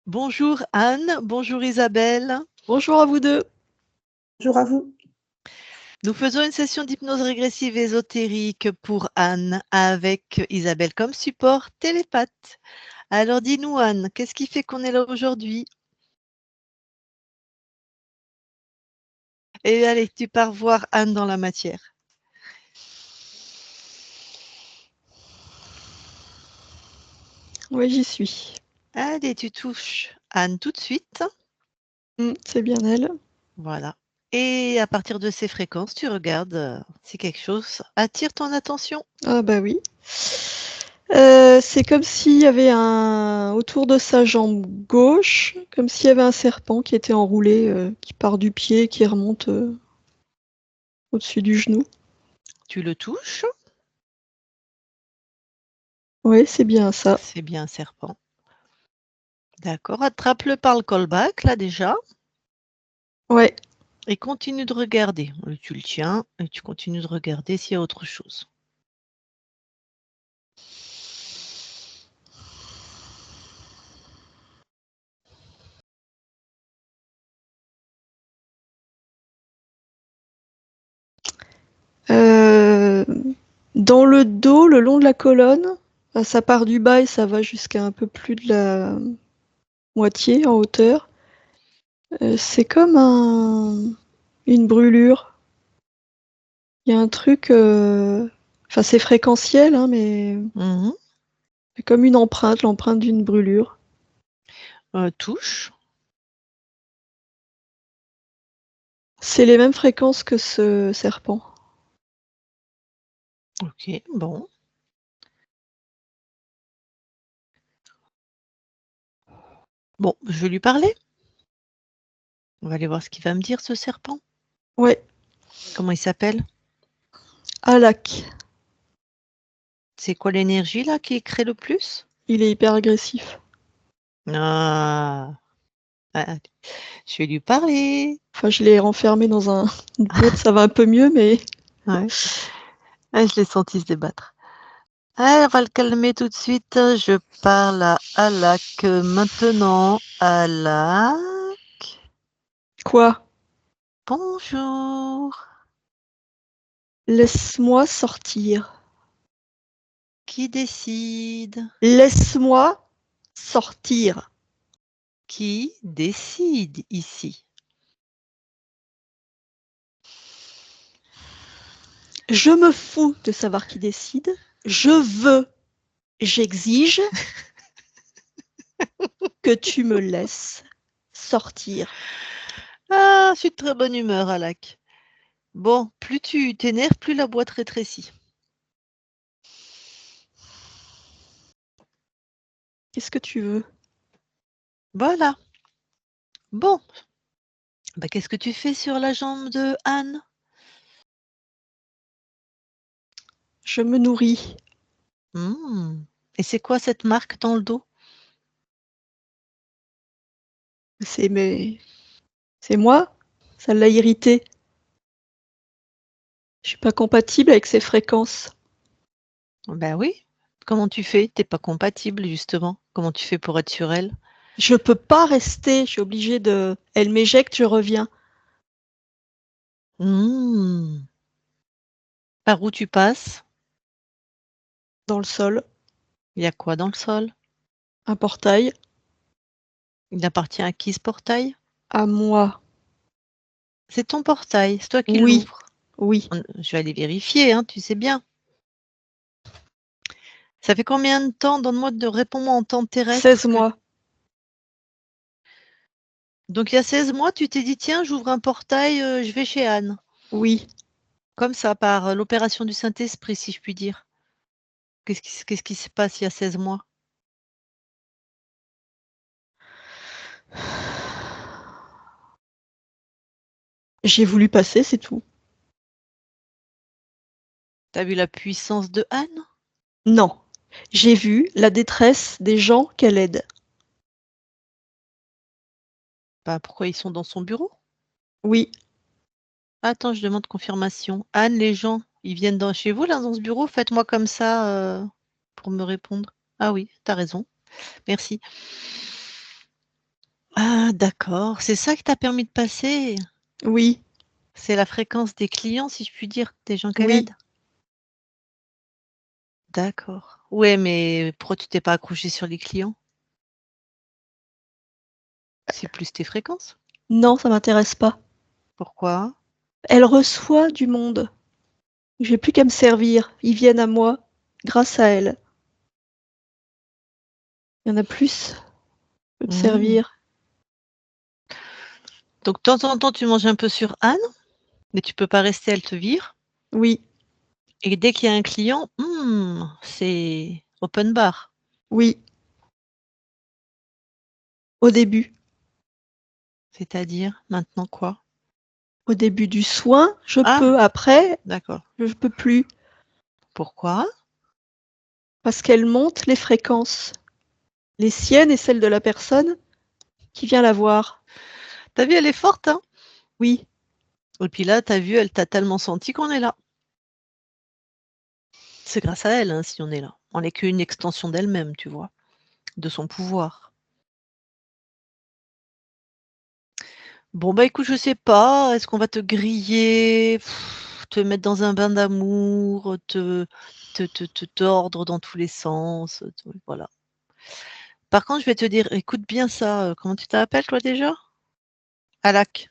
Bonjour Anne, bonjour Isabelle. Bonjour à vous deux. Bonjour à vous. Nous faisons une session d'hypnose régressive ésotérique pour Anne avec Isabelle comme support télépathe. Alors dis-nous Anne, qu'est-ce qui fait qu'on est là aujourd'hui? Et allez, tu pars voir Anne dans la matière. Oui, j'y suis. Allez, tu touches Anne tout de suite. C'est bien elle. Voilà. Et à partir de ces fréquences, tu regardes si quelque chose attire ton attention. Ah bah oui. C'est comme s'il y avait autour de sa jambe gauche, comme s'il y avait un serpent qui était enroulé, qui part du pied, qui remonte au-dessus du genou. Tu le touches. Oui, c'est bien ça. C'est bien un serpent. D'accord, attrape-le par le callback là déjà. Ouais. Et continue de regarder. Tu le tiens et tu continues de regarder s'il y a autre chose. Dans le dos, le long de la colonne, ça part du bas et ça va jusqu'à un peu plus de la moitié en hauteur. C'est comme une brûlure. Il y a un truc, enfin c'est fréquentiel, hein, mais Mmh. c'est comme une empreinte, l'empreinte d'une brûlure. Touche. C'est les mêmes fréquences que ce serpent. OK, bon. Bon, je vais lui parler. On va aller voir ce qu'il va me dire ce serpent. Ouais, Comment il s'appelle? Alak. C'est quoi l'énergie là qui crée le plus? Il est hyper agressif. Ah! Ah, je vais lui parler. Enfin, je l'ai renfermé dans une boîte, ça va un peu mieux, mais Ouais. Ah, je l'ai senti se débattre. Ah, on va le calmer tout de suite. Je parle à Alak maintenant. Alak, quoi? bonjour. Laisse-moi sortir. Qui décide? Laisse-moi sortir. Qui décide ici? Je me fous de savoir qui décide. Je veux, j'exige que tu me laisses sortir. Ah, je suis de très bonne humeur, Alak. Bon, plus tu t'énerves, plus la boîte rétrécit. Qu'est-ce que tu veux? Voilà. Bon. Bah, qu'est-ce que tu fais sur la jambe de Anne? Je me nourris. Mmh. Et c'est quoi cette marque dans le dos? C'est moi? Ça l'a irrité. Je suis pas compatible avec ces fréquences. Ben oui. Comment tu fais? Tu pas compatible justement. Comment tu fais pour être sur elle? Je peux pas rester, je suis obligée de. Elle m'éjecte, je reviens. Mmh. Par où tu passes? Dans le sol, Il y a quoi dans le sol? un portail, Il appartient à qui ce portail? à moi. C'est ton portail, c'est toi qui Oui, l'ouvres. oui. Je vais aller vérifier, hein, tu sais bien. Ça fait combien de temps? Donne-moi de réponds-moi en temps terrestre 16 que mois. donc il y a 16 mois, tu t'es dit: «Tiens, j'ouvre un portail, je vais chez Anne». Oui. Comme ça, par, l'opération du Saint-Esprit, si je puis dire. Qu'est-ce qui se passe il y a 16 mois? J'ai voulu passer, c'est tout. Tu as vu la puissance de Anne? Non. J'ai vu la détresse des gens qu'elle aide. Bah, pourquoi ils sont dans son bureau? Oui. Attends, je demande confirmation. Anne, les gens, ils viennent dans chez vous là, dans ce bureau? Faites-moi comme ça, pour me répondre. Ah oui, tu as raison. Merci. Ah d'accord, c'est ça qui t'a permis de passer? Oui, C'est la fréquence des clients, si je puis dire, des gens qu'elle oui. aide? D'accord. Ouais, mais pourquoi tu t'es pas accroché sur les clients? C'est plus tes fréquences? Non, ça m'intéresse pas. Pourquoi? Elle reçoit du monde. J'ai plus qu'à me servir. Ils viennent à moi grâce à elle. Il y en a plus, je peux me Mmh. servir. Donc de temps en temps, tu manges un peu sur Anne, mais tu peux pas rester, elle te vire Oui, et dès qu'il y a un client, c'est open bar. oui, au début. C'est-à-dire? Maintenant quoi? Au début du soin, je Ah! peux. Après, D'accord. je peux plus. Pourquoi? Parce qu'elle monte les fréquences. Les siennes et celles de la personne qui vient la voir. Tu as vu, elle est forte, hein? Oui, Et puis là, tu as vu, elle t'a tellement senti qu'on est là. C'est grâce à elle, hein, si on est là. On n'est qu'une extension d'elle-même, tu vois? De son pouvoir. Bon, bah, écoute, je sais pas, est-ce qu'on va te griller, te mettre dans un bain d'amour, te tordre dans tous les sens, te voilà. Par contre, je vais te dire, écoute bien ça, comment tu t'appelles toi déjà? Alak.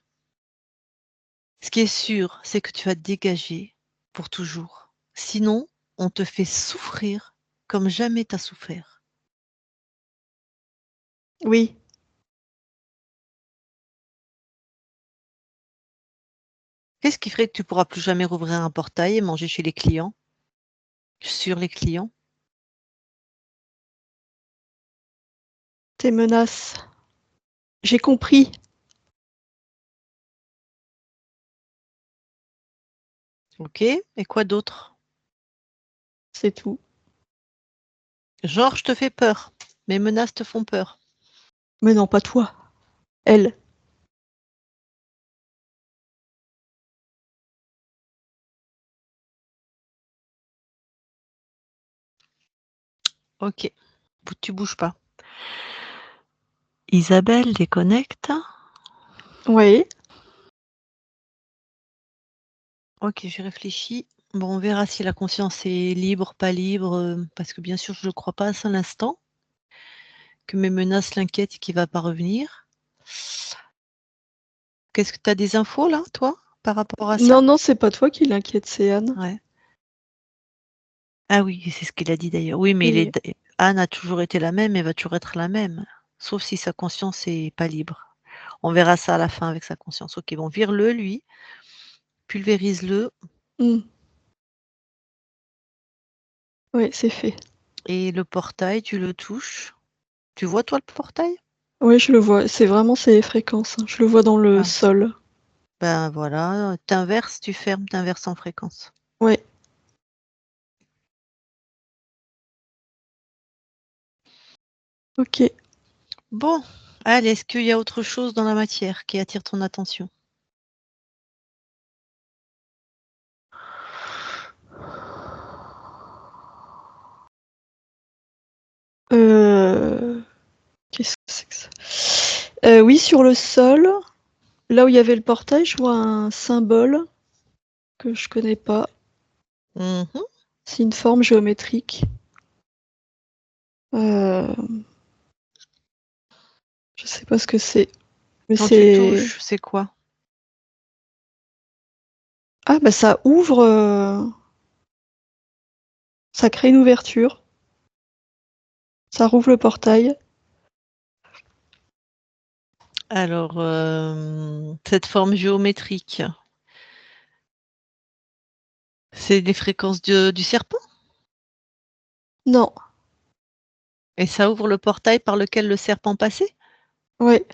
Ce qui est sûr, c'est que tu vas te dégager pour toujours. Sinon, on te fait souffrir comme jamais tu as souffert. oui. Qu'est-ce qui ferait que tu pourras plus jamais rouvrir un portail et manger chez les clients? Sur les clients? Tes menaces. J'ai compris, OK, et quoi d'autre? c'est tout. Genre, je te fais peur. Mes menaces te font peur. Mais non, pas toi. Elle. OK, tu bouges pas. Isabelle déconnecte. Oui. OK, j'ai réfléchi. Bon, on verra si la conscience est libre, pas libre, parce que bien sûr, je ne crois pas à ça l'instant, que mes menaces l'inquiètent et qu'il va pas revenir. Qu'est-ce que tu as des infos là, toi, par rapport à ça? Non, non, c'est pas toi qui l'inquiète, c'est Anne. Ouais. Ah oui, c'est ce qu'il a dit d'ailleurs. Oui, mais il Oui. est Anne a toujours été la même et va toujours être la même, sauf si sa conscience est pas libre. On verra ça à la fin avec sa conscience. OK, bon, vire-le lui, pulvérise-le Mmh. Ouais, c'est fait. et le portail, tu le touches. Tu vois toi le portail? Oui, je le vois. C'est vraiment ces fréquences, hein. Je le vois dans le Ah, sol. ben voilà, tu tu fermes, tu en fréquence. Ouais. OK. Bon, allez, est-ce qu'il y a autre chose dans la matière qui attire ton attention? Heu, qu'est-ce que c'est que ça? Oui, sur le sol, là où il y avait le portail, je vois un symbole que je connais pas. Mmh. C'est une forme géométrique. Heu, je sais pas ce que c'est, mais Quand tu c'est touches, c'est quoi? ah bah, ça ouvre, ça crée une ouverture, ça rouvre le portail. Alors, cette forme géométrique, c'est les fréquences du serpent? Non, Et ça ouvre le portail par lequel le serpent passait? ouais,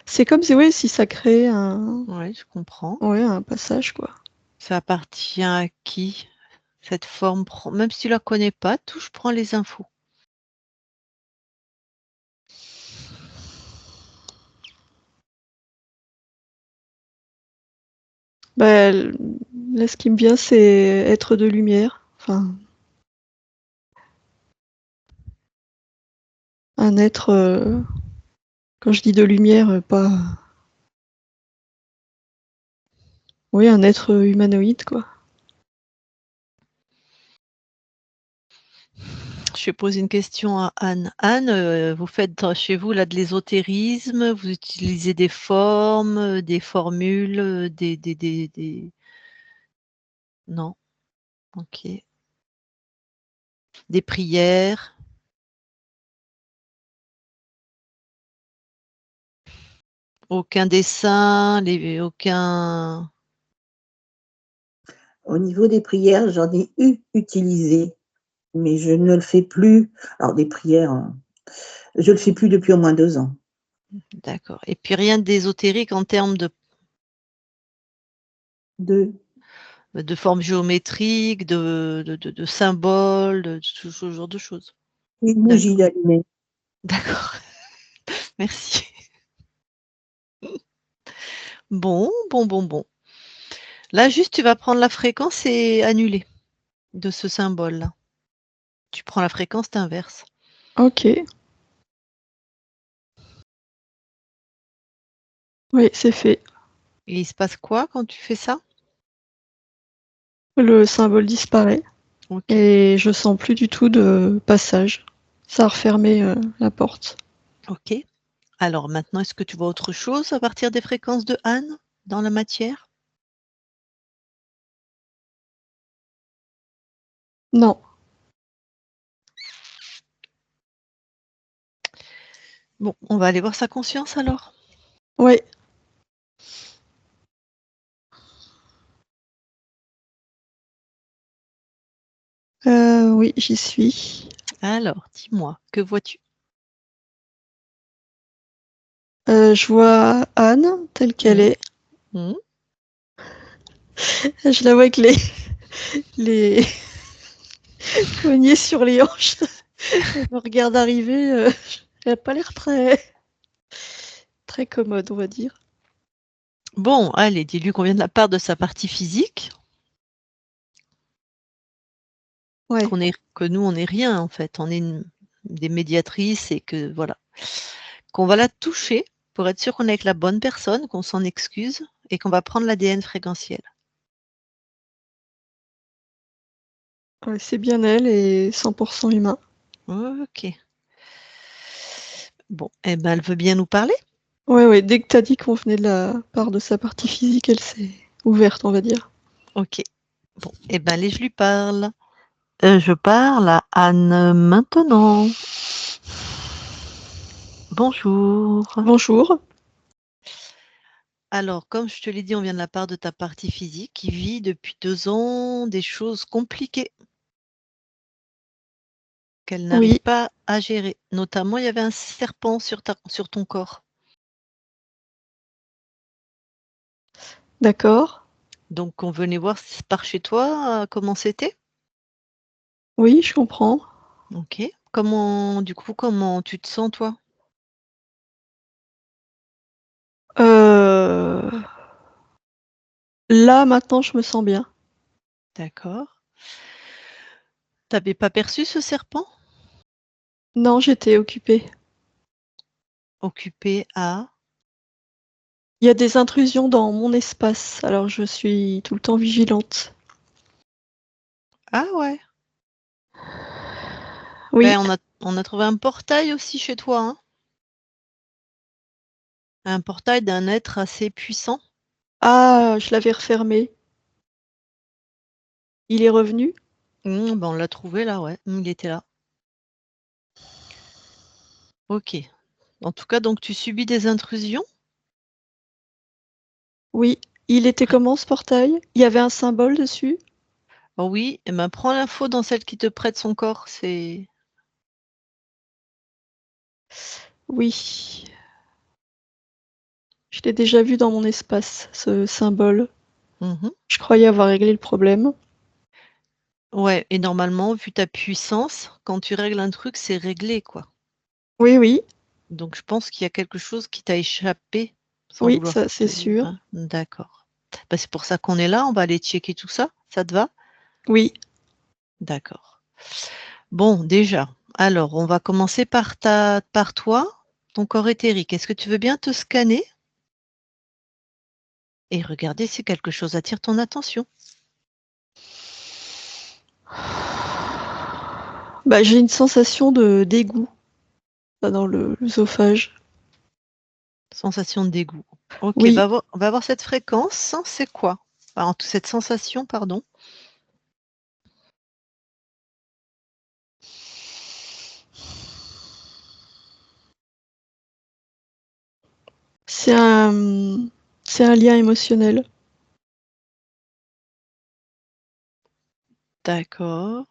c'est comme si ouais, si ça crée Ouais, je comprends. un passage, quoi. Ça appartient à qui? Cette forme prend même si tu la connais pas, touche, prends les infos. Bah, l là, ce qui me vient, c'est être de lumière, enfin, un être, Quand je dis de lumière, pas... Oui, un être humanoïde, quoi. Je vais poser une question à Anne. Anne, vous faites chez vous là de l'ésotérisme, vous utilisez des formes, des formules, des... Non, ok. Des prières. Aucun dessin, aucun... Au niveau des prières, j'en ai utilisé, mais je ne le fais plus. Alors, des prières, je le fais plus depuis au moins 2 ans. D'accord. Et puis rien d'ésotérique en termes De formes géométriques, de symboles, de ce genre de choses. une D'accord. bougie allumée. D'accord. Merci. Bon. Là, juste, tu vas prendre la fréquence et annuler de ce symbole-là. Tu prends la fréquence, t'inverses. Ok. Oui, c'est fait. Et il se passe quoi quand tu fais ça? Le symbole disparaît Ok. et je sens plus du tout de passage. Ça a refermé la porte. Ok. Alors maintenant, est-ce que tu vois autre chose à partir des fréquences de Anne dans la matière? Non. Bon, on va aller voir sa conscience alors. Ouais. Oui, j'y suis. Alors, dis-moi, que vois-tu? Je vois Anne telle qu'elle est. Mmh. Je la vois avec les poignets sur les hanches. Elle me regarde arriver. Elle n'a pas l'air très commode, on va dire. Bon, allez, dis-lui qu'on vient de la part de sa partie physique, Ouais. que nous, on n'est rien en fait, on est des médiatrices et que voilà. Qu'on va la toucher pour être sûr qu'on est avec la bonne personne, qu'on s'en excuse et qu'on va prendre l'ADN fréquentiel. Ouais, c'est bien elle et 100% humain. Ok. Bon, eh ben, elle veut bien nous parler? Ouais, dès que t'as dit qu'on venait de la part de sa partie physique, elle s'est ouverte, on va dire. Ok. Bon, eh ben, allez, je lui parle. Je parle à Anne maintenant. Bonjour. Bonjour. Alors, comme je te l'ai dit, on vient de la part de ta partie physique qui vit depuis 2 ans des choses compliquées qu'elle n'arrive Oui, pas à gérer. Notamment, il y avait un serpent sur ton corps. d'accord. Donc, on venait voir par chez toi comment c'était. Oui, je comprends. Ok. Du coup, comment tu te sens, toi? Euh, Là, maintenant, je me sens bien. D'accord. T'avais pas perçu ce serpent? Non, j'étais occupée. Occupé à... Il y a des intrusions dans mon espace, alors je suis tout le temps vigilante. Ah ouais. Oui. Ben, on a trouvé un portail aussi chez toi, hein. Un portail d'un être assez puissant. Ah, je l'avais refermé. Il est revenu? Ben, on l'a trouvé là, ouais. Il était là. Ok. En tout cas, donc tu subis des intrusions? Oui. Il était comment ce portail? Il y avait un symbole dessus? Oh oui, eh ben, prends l'info dans celle qui te prête son corps. C'est... Oui. Je l'ai déjà vu dans mon espace, ce symbole. Mhm. Je croyais avoir réglé le problème. Ouais, et normalement, vu ta puissance, quand tu règles un truc, c'est réglé, quoi. Oui, oui. Donc je pense qu'il y a quelque chose qui t'a échappé, sans Oui, vouloir ça te c'est dire, sûr. hein. D'accord. Bah, c'est pour ça qu'on est là, on va aller checker tout ça. Ça te va? Oui. D'accord. Bon, déjà, alors on va commencer par toi. ton corps éthérique. Est-ce que tu veux bien te scanner et regarder si quelque chose attire ton attention? Bah, j'ai une sensation de dégoût là, dans l'œsophage. Sensation de dégoût. Ok, Oui, on va voir cette fréquence. C'est quoi? Alors, cette sensation, pardon. c'est un lien émotionnel. D'accord.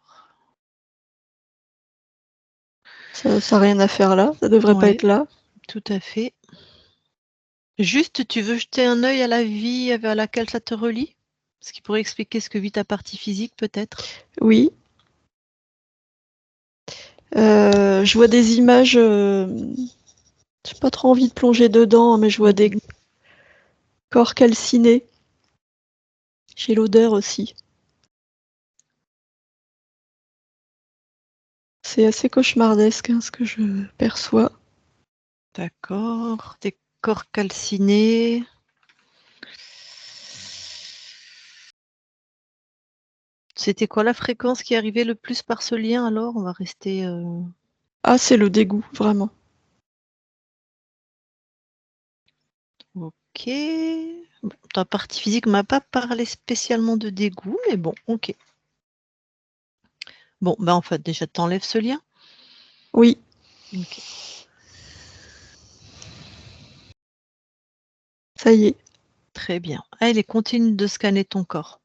Ça n'a rien à faire là, ça devrait pas Ouais, être là. tout à fait. Juste, tu veux jeter un œil à la vie à laquelle ça te relie? Ce qui pourrait expliquer ce que vit ta partie physique, peut-être? Oui. Je vois des images, j'ai pas trop envie de plonger dedans, mais je vois des corps calcinés. J'ai l'odeur aussi. C'est assez cauchemardesque, hein, ce que je perçois. D'accord. Des corps calcinés. C'était quoi la fréquence qui arrivait le plus par ce lien alors? On va rester. Ah, c'est le dégoût, vraiment. Ok. Bon, ta partie physique m'a pas parlé spécialement de dégoût, mais bon, ok. Bon, en fait, déjà, t'enlèves ce lien. Oui. Ok. Ça y est. Très bien. Allez, continue de scanner ton corps.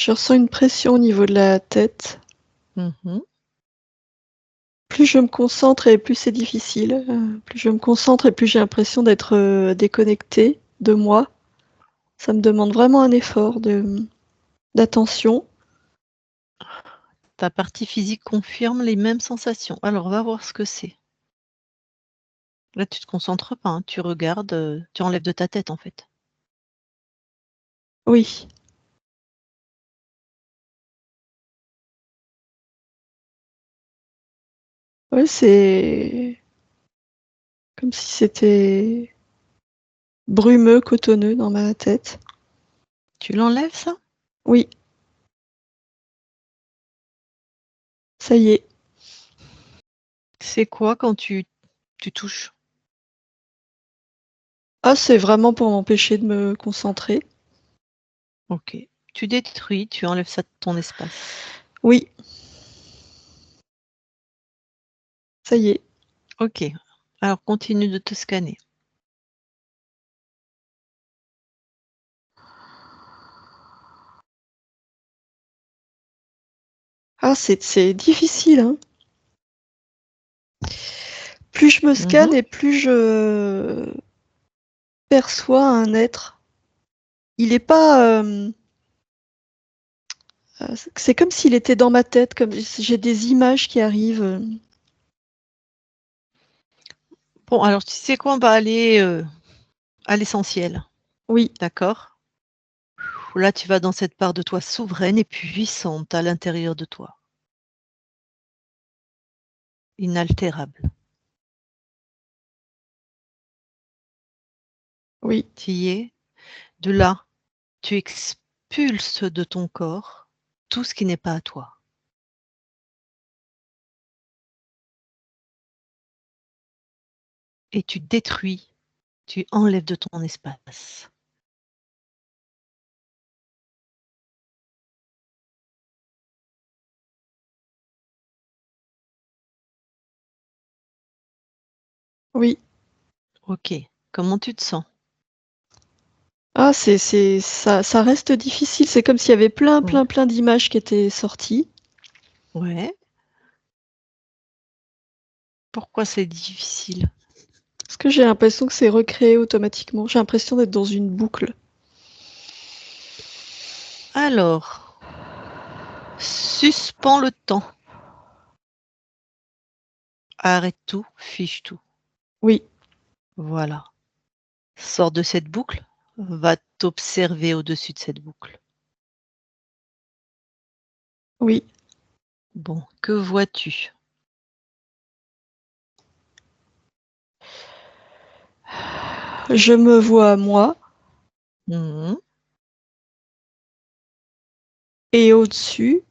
Je ressens une pression au niveau de la tête. Mhm. Plus je me concentre et plus c'est difficile. Plus je me concentre et plus j'ai l'impression d'être déconnectée de moi. Ça me demande vraiment un effort d'attention. Ta partie physique confirme les mêmes sensations. Alors, on va voir ce que c'est. Là, tu te concentres pas, hein, tu regardes, tu enlèves de ta tête, en fait. Oui. Ouais, c'est comme si c'était brumeux, cotonneux dans ma tête. Tu l'enlèves, ça? Oui, ça y est. C'est quoi quand tu touches? Ah, c'est vraiment pour m'empêcher de me concentrer. Ok. Tu détruis, tu enlèves ça de ton espace. Oui, ça y est. Ok. Alors, continue de te scanner. Ah, c'est difficile, hein. Plus je me Mhm. scanne et plus je perçois un être. Il est pas. C'est comme s'il était dans ma tête, comme j'ai des images qui arrivent. Bon, alors, tu sais quoi? On va aller à l'essentiel. Oui, D'accord? Là, tu vas dans cette part de toi souveraine et puissante à l'intérieur de toi, inaltérable. oui, Tu y es. De là, tu expulses de ton corps tout ce qui n'est pas à toi. Et tu détruis, tu enlèves de ton espace. oui. Ok. Comment tu te sens? Ah, ça reste difficile. C'est comme s'il y avait plein, Ouais. plein, plein d'images qui étaient sorties. Ouais. Pourquoi c'est difficile? Parce que j'ai l'impression que c'est recréé automatiquement. J'ai l'impression d'être dans une boucle. Alors, suspends le temps. Arrête tout, fiche tout. Oui, Voilà. Sors de cette boucle, va t'observer au-dessus de cette boucle. Oui. Bon, que vois-tu? Je me vois moi Mmh. et au-dessus,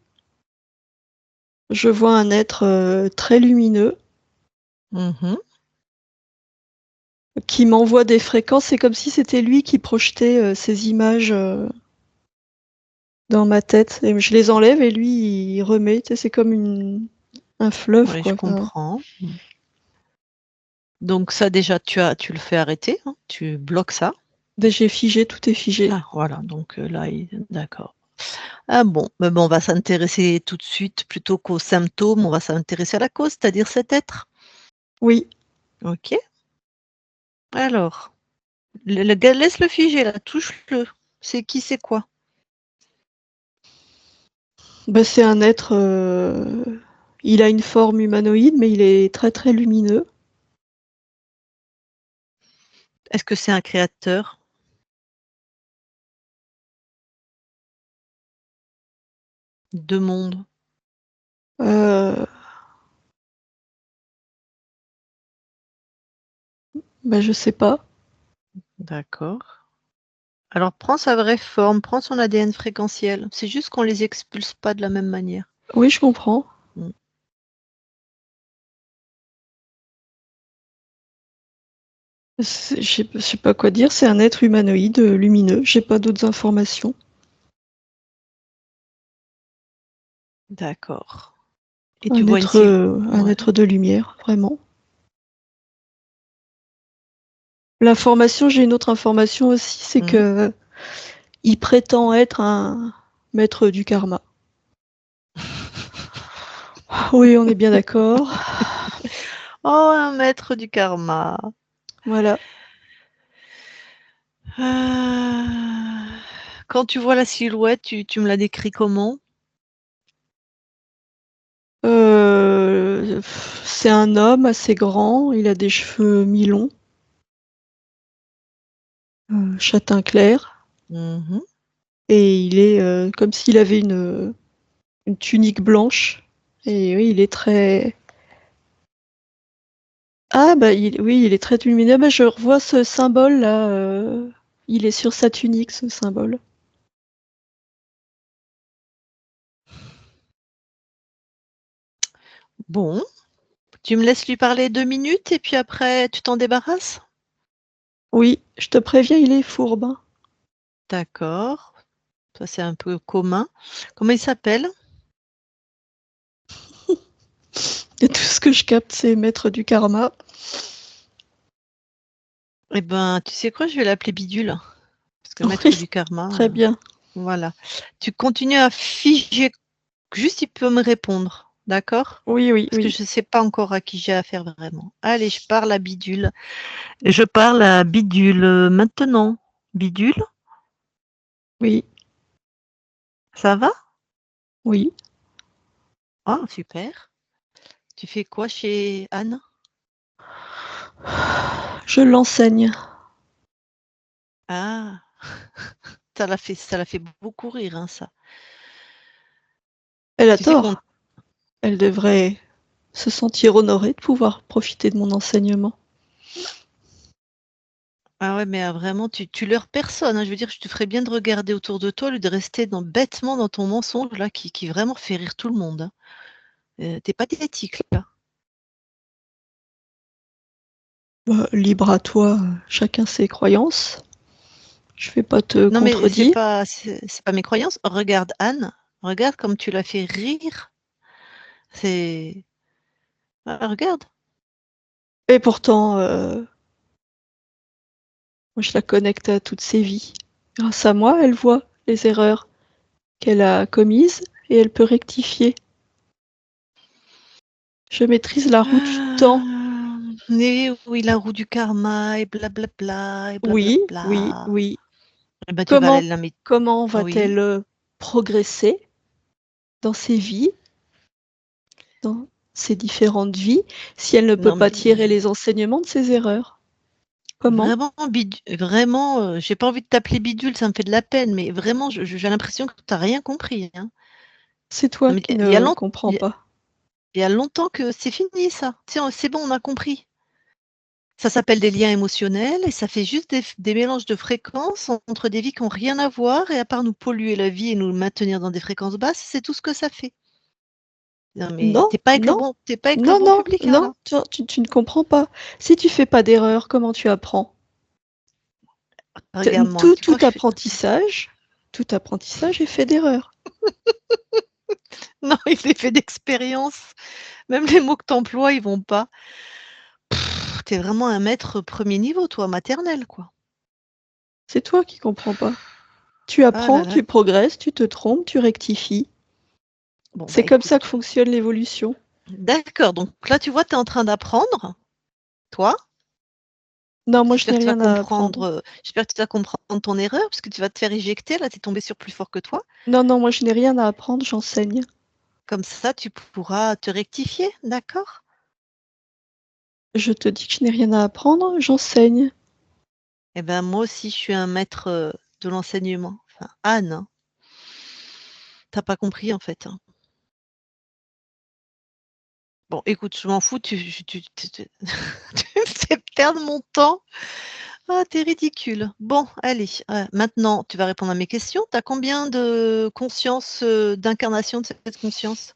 je vois un être très lumineux Mmh. qui m'envoie des fréquences. C'est comme si c'était lui qui projetait ces images dans ma tête. Et je les enlève et lui, il remet. Tu sais, c'est comme un fleuve, Oui, je quoi. Enfin, comprends. Donc ça déjà tu le fais arrêter, hein, tu bloques ça. j'ai figé, tout est figé. Ah voilà, donc là d'accord. Ah bon, mais bon, on va s'intéresser tout de suite plutôt qu'aux symptômes, on va s'intéresser à la cause, c'est-à-dire cet être. Oui. OK. Alors, le gars laisse-le figer là, touche-le. C'est qui, c'est quoi? Bah, c'est un être, il a une forme humanoïde, mais il est très, très lumineux. Est-ce que c'est un créateur? De monde? Heu, Bah, je sais pas. D'accord. Alors prends sa vraie forme, prends son ADN fréquentiel. C'est juste qu'on les expulse pas de la même manière. Oui, je comprends. Mmh. Je sais pas quoi dire, c'est un être humanoïde, lumineux, j'ai pas d'autres informations. D'accord. Et tu vois une Un ouais. être de lumière, vraiment. L'information J'ai une autre information aussi, c'est Mmh. que il prétend être un maître du karma. Oui, on est bien d'accord. Oh, un maître du karma. Voilà. Quand tu vois la silhouette, tu me la décris comment? C'est un homme assez grand, il a des cheveux mi-longs, châtain clair, Mmh. et il est comme s'il avait une tunique blanche. Et oui, il est très ah bah, oui, il est très lumineux. Bah, je revois ce symbole-là, il est sur sa tunique, ce symbole. Bon, tu me laisses lui parler 2 minutes et puis après tu t'en débarrasses? Oui, je te préviens, il est fourbe, hein. D'accord, ça c'est un peu commun. Comment il s'appelle? Et tout ce que je capte, c'est maître du karma. Eh ben, tu sais quoi? Je vais l'appeler Bidule, parce que maître Oui, du karma, très bien. voilà. Tu continues à figer, juste il peut me répondre, d'accord? Oui, oui, Parce que oui, je ne sais pas encore à qui j'ai affaire vraiment. Allez, je parle à Bidule. Je parle à Bidule, maintenant. Bidule, oui, ça va? oui. Ah super. Tu fais quoi chez Anne? Je l'enseigne. Ah, ça la fait beaucoup rire, hein, ça. Elle a Tu sais qu'on tort. Elle devrait se sentir honorée de pouvoir profiter de mon enseignement. ah ouais, mais vraiment tu leurres personne, hein. Je veux dire, je te ferais bien de regarder autour de toi au lieu de rester bêtement dans ton mensonge là qui vraiment fait rire tout le monde, hein. Tu pathétique là. Bah, libre à toi, chacun ses croyances. Je vais pas te Non mais c'est contredire. pas c'est pas mes croyances. Regarde Anne, regarde comme tu l'as fait rire. C'est regarde. Et pourtant, moi je la connecte à toutes ses vies. Grâce à moi, elle voit les erreurs qu'elle a commises et elle peut rectifier. Je maîtrise la roue du temps. Ah, mais oui, la roue du karma et blablabla et Oui, oui, blablabla. oui. Eh ben, tu vas aller Comment la mét comment oui, va-t-elle progresser dans ses vies, dans ses différentes vies, si elle ne peut non pas mais tirer les enseignements de ses erreurs? Comment? Vraiment, j'ai pas envie de t'appeler bidule, ça me fait de la peine, mais vraiment, j'ai l'impression que tu as rien compris, hein. C'est Non toi mais qui il y a ne long comprends il y a pas. il y a longtemps que c'est fini ça. Tiens, c'est bon, on a compris. Ça s'appelle des liens émotionnels et ça fait juste des mélanges de fréquences entre des vies qui ont rien à voir et à part nous polluer la vie et nous maintenir dans des fréquences basses, c'est tout ce que ça fait. Non mais Non, non, tu pas avec le non, bon non, public, hein, non, là. tu ne comprends pas. Si tu fais pas d'erreur, comment tu apprends? Regarde-moi, Tout, tu crois que je fais tout apprentissage est fait d'erreurs. non, il est fait d'expérience. Même les mots que tu emploies, ils vont pas. Tu es vraiment un maître premier niveau, toi, maternelle, quoi. C'est toi qui comprends pas. Tu Ah là apprends, là. tu progresses, tu te trompes, tu rectifies. Bon, C'est bah, comme ça que écoute. fonctionne l'évolution. D'accord, donc là, tu vois, tu es en train d'apprendre, toi. Non, moi je J'espère n'ai que tu vas rien à apprendre. comprendre, j'espère que tu vas comprendre ton erreur parce que tu vas te faire éjecter, là, tu es tombé sur plus fort que toi. Non, non, moi je n'ai rien à apprendre, j'enseigne. Comme ça, tu pourras te rectifier, d'accord? Je te dis que je n'ai rien à apprendre, j'enseigne. Eh ben, moi aussi, je suis un maître, de l'enseignement. Enfin, Anne, hein. Tu pas compris, en fait, hein. Bon, écoute, je m'en fous, tu me fais perdre mon temps. Ah, tu ridicule. Bon, allez, maintenant, tu vas répondre à mes questions. Tu as combien de conscience, d'incarnation de cette conscience?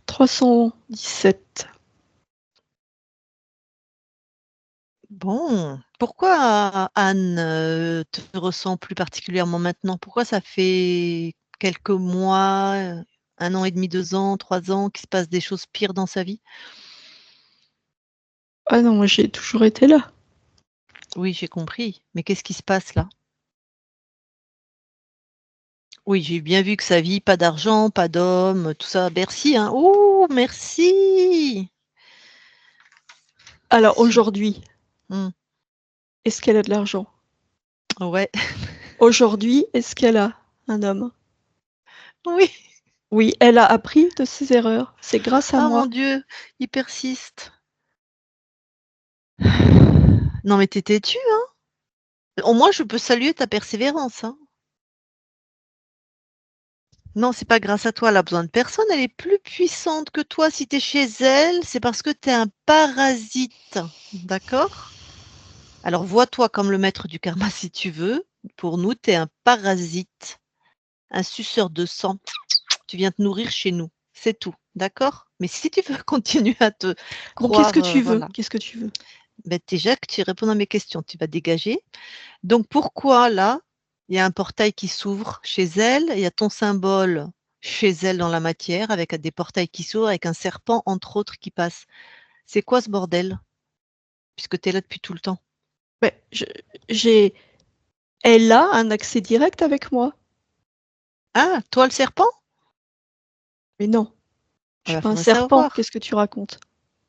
317. Bon, pourquoi Anne, te ressent plus particulièrement maintenant? Pourquoi ça fait quelques mois, 1 an et demi, 2 ans, 3 ans qu'il se passe des choses pires dans sa vie? Ah non, moi j'ai toujours été là. Oui, j'ai compris, mais qu'est-ce qui se passe là? Oui, j'ai bien vu que sa vie, pas d'argent, pas d'homme, tout ça, merci, hein. Oh, merci! Alors Sur aujourd'hui, mmh, est-ce qu'elle a de l'argent? ouais, Aujourd'hui, est-ce qu'elle a un homme? oui. Oui, elle a appris de ses erreurs. C'est grâce à Oh mon moi. Dieu, il persiste. Non mais tu es têtu, hein? Au moins je peux saluer ta persévérance, hein. Non, c'est pas grâce à toi, elle a besoin de personne, elle est plus puissante que toi. Si tu es chez elle, c'est parce que tu es un parasite, d'accord? Alors vois-toi comme le maître du karma si tu veux. Pour nous, tu es un parasite, un suceur de sang. Tu viens te nourrir chez nous, c'est tout, d'accord? Mais si tu veux continuer à te Bon, qu'est-ce croire, que tu veux? voilà, Qu'est-ce que tu veux? bah, déjà que tu réponds à mes questions, tu vas dégager. Donc pourquoi là, il y a un portail qui s'ouvre chez elle, il y a ton symbole chez elle dans la matière avec des portails qui s'ouvrent, avec un serpent entre autres qui passe. C'est quoi ce bordel? Puisque tu es là depuis tout le temps. Beh, j'ai elle a un accès direct avec moi. Ah, toi le serpent? Mais non, je Ah suis bah, pas un faudrait serpent, savoir. qu'est-ce que tu racontes?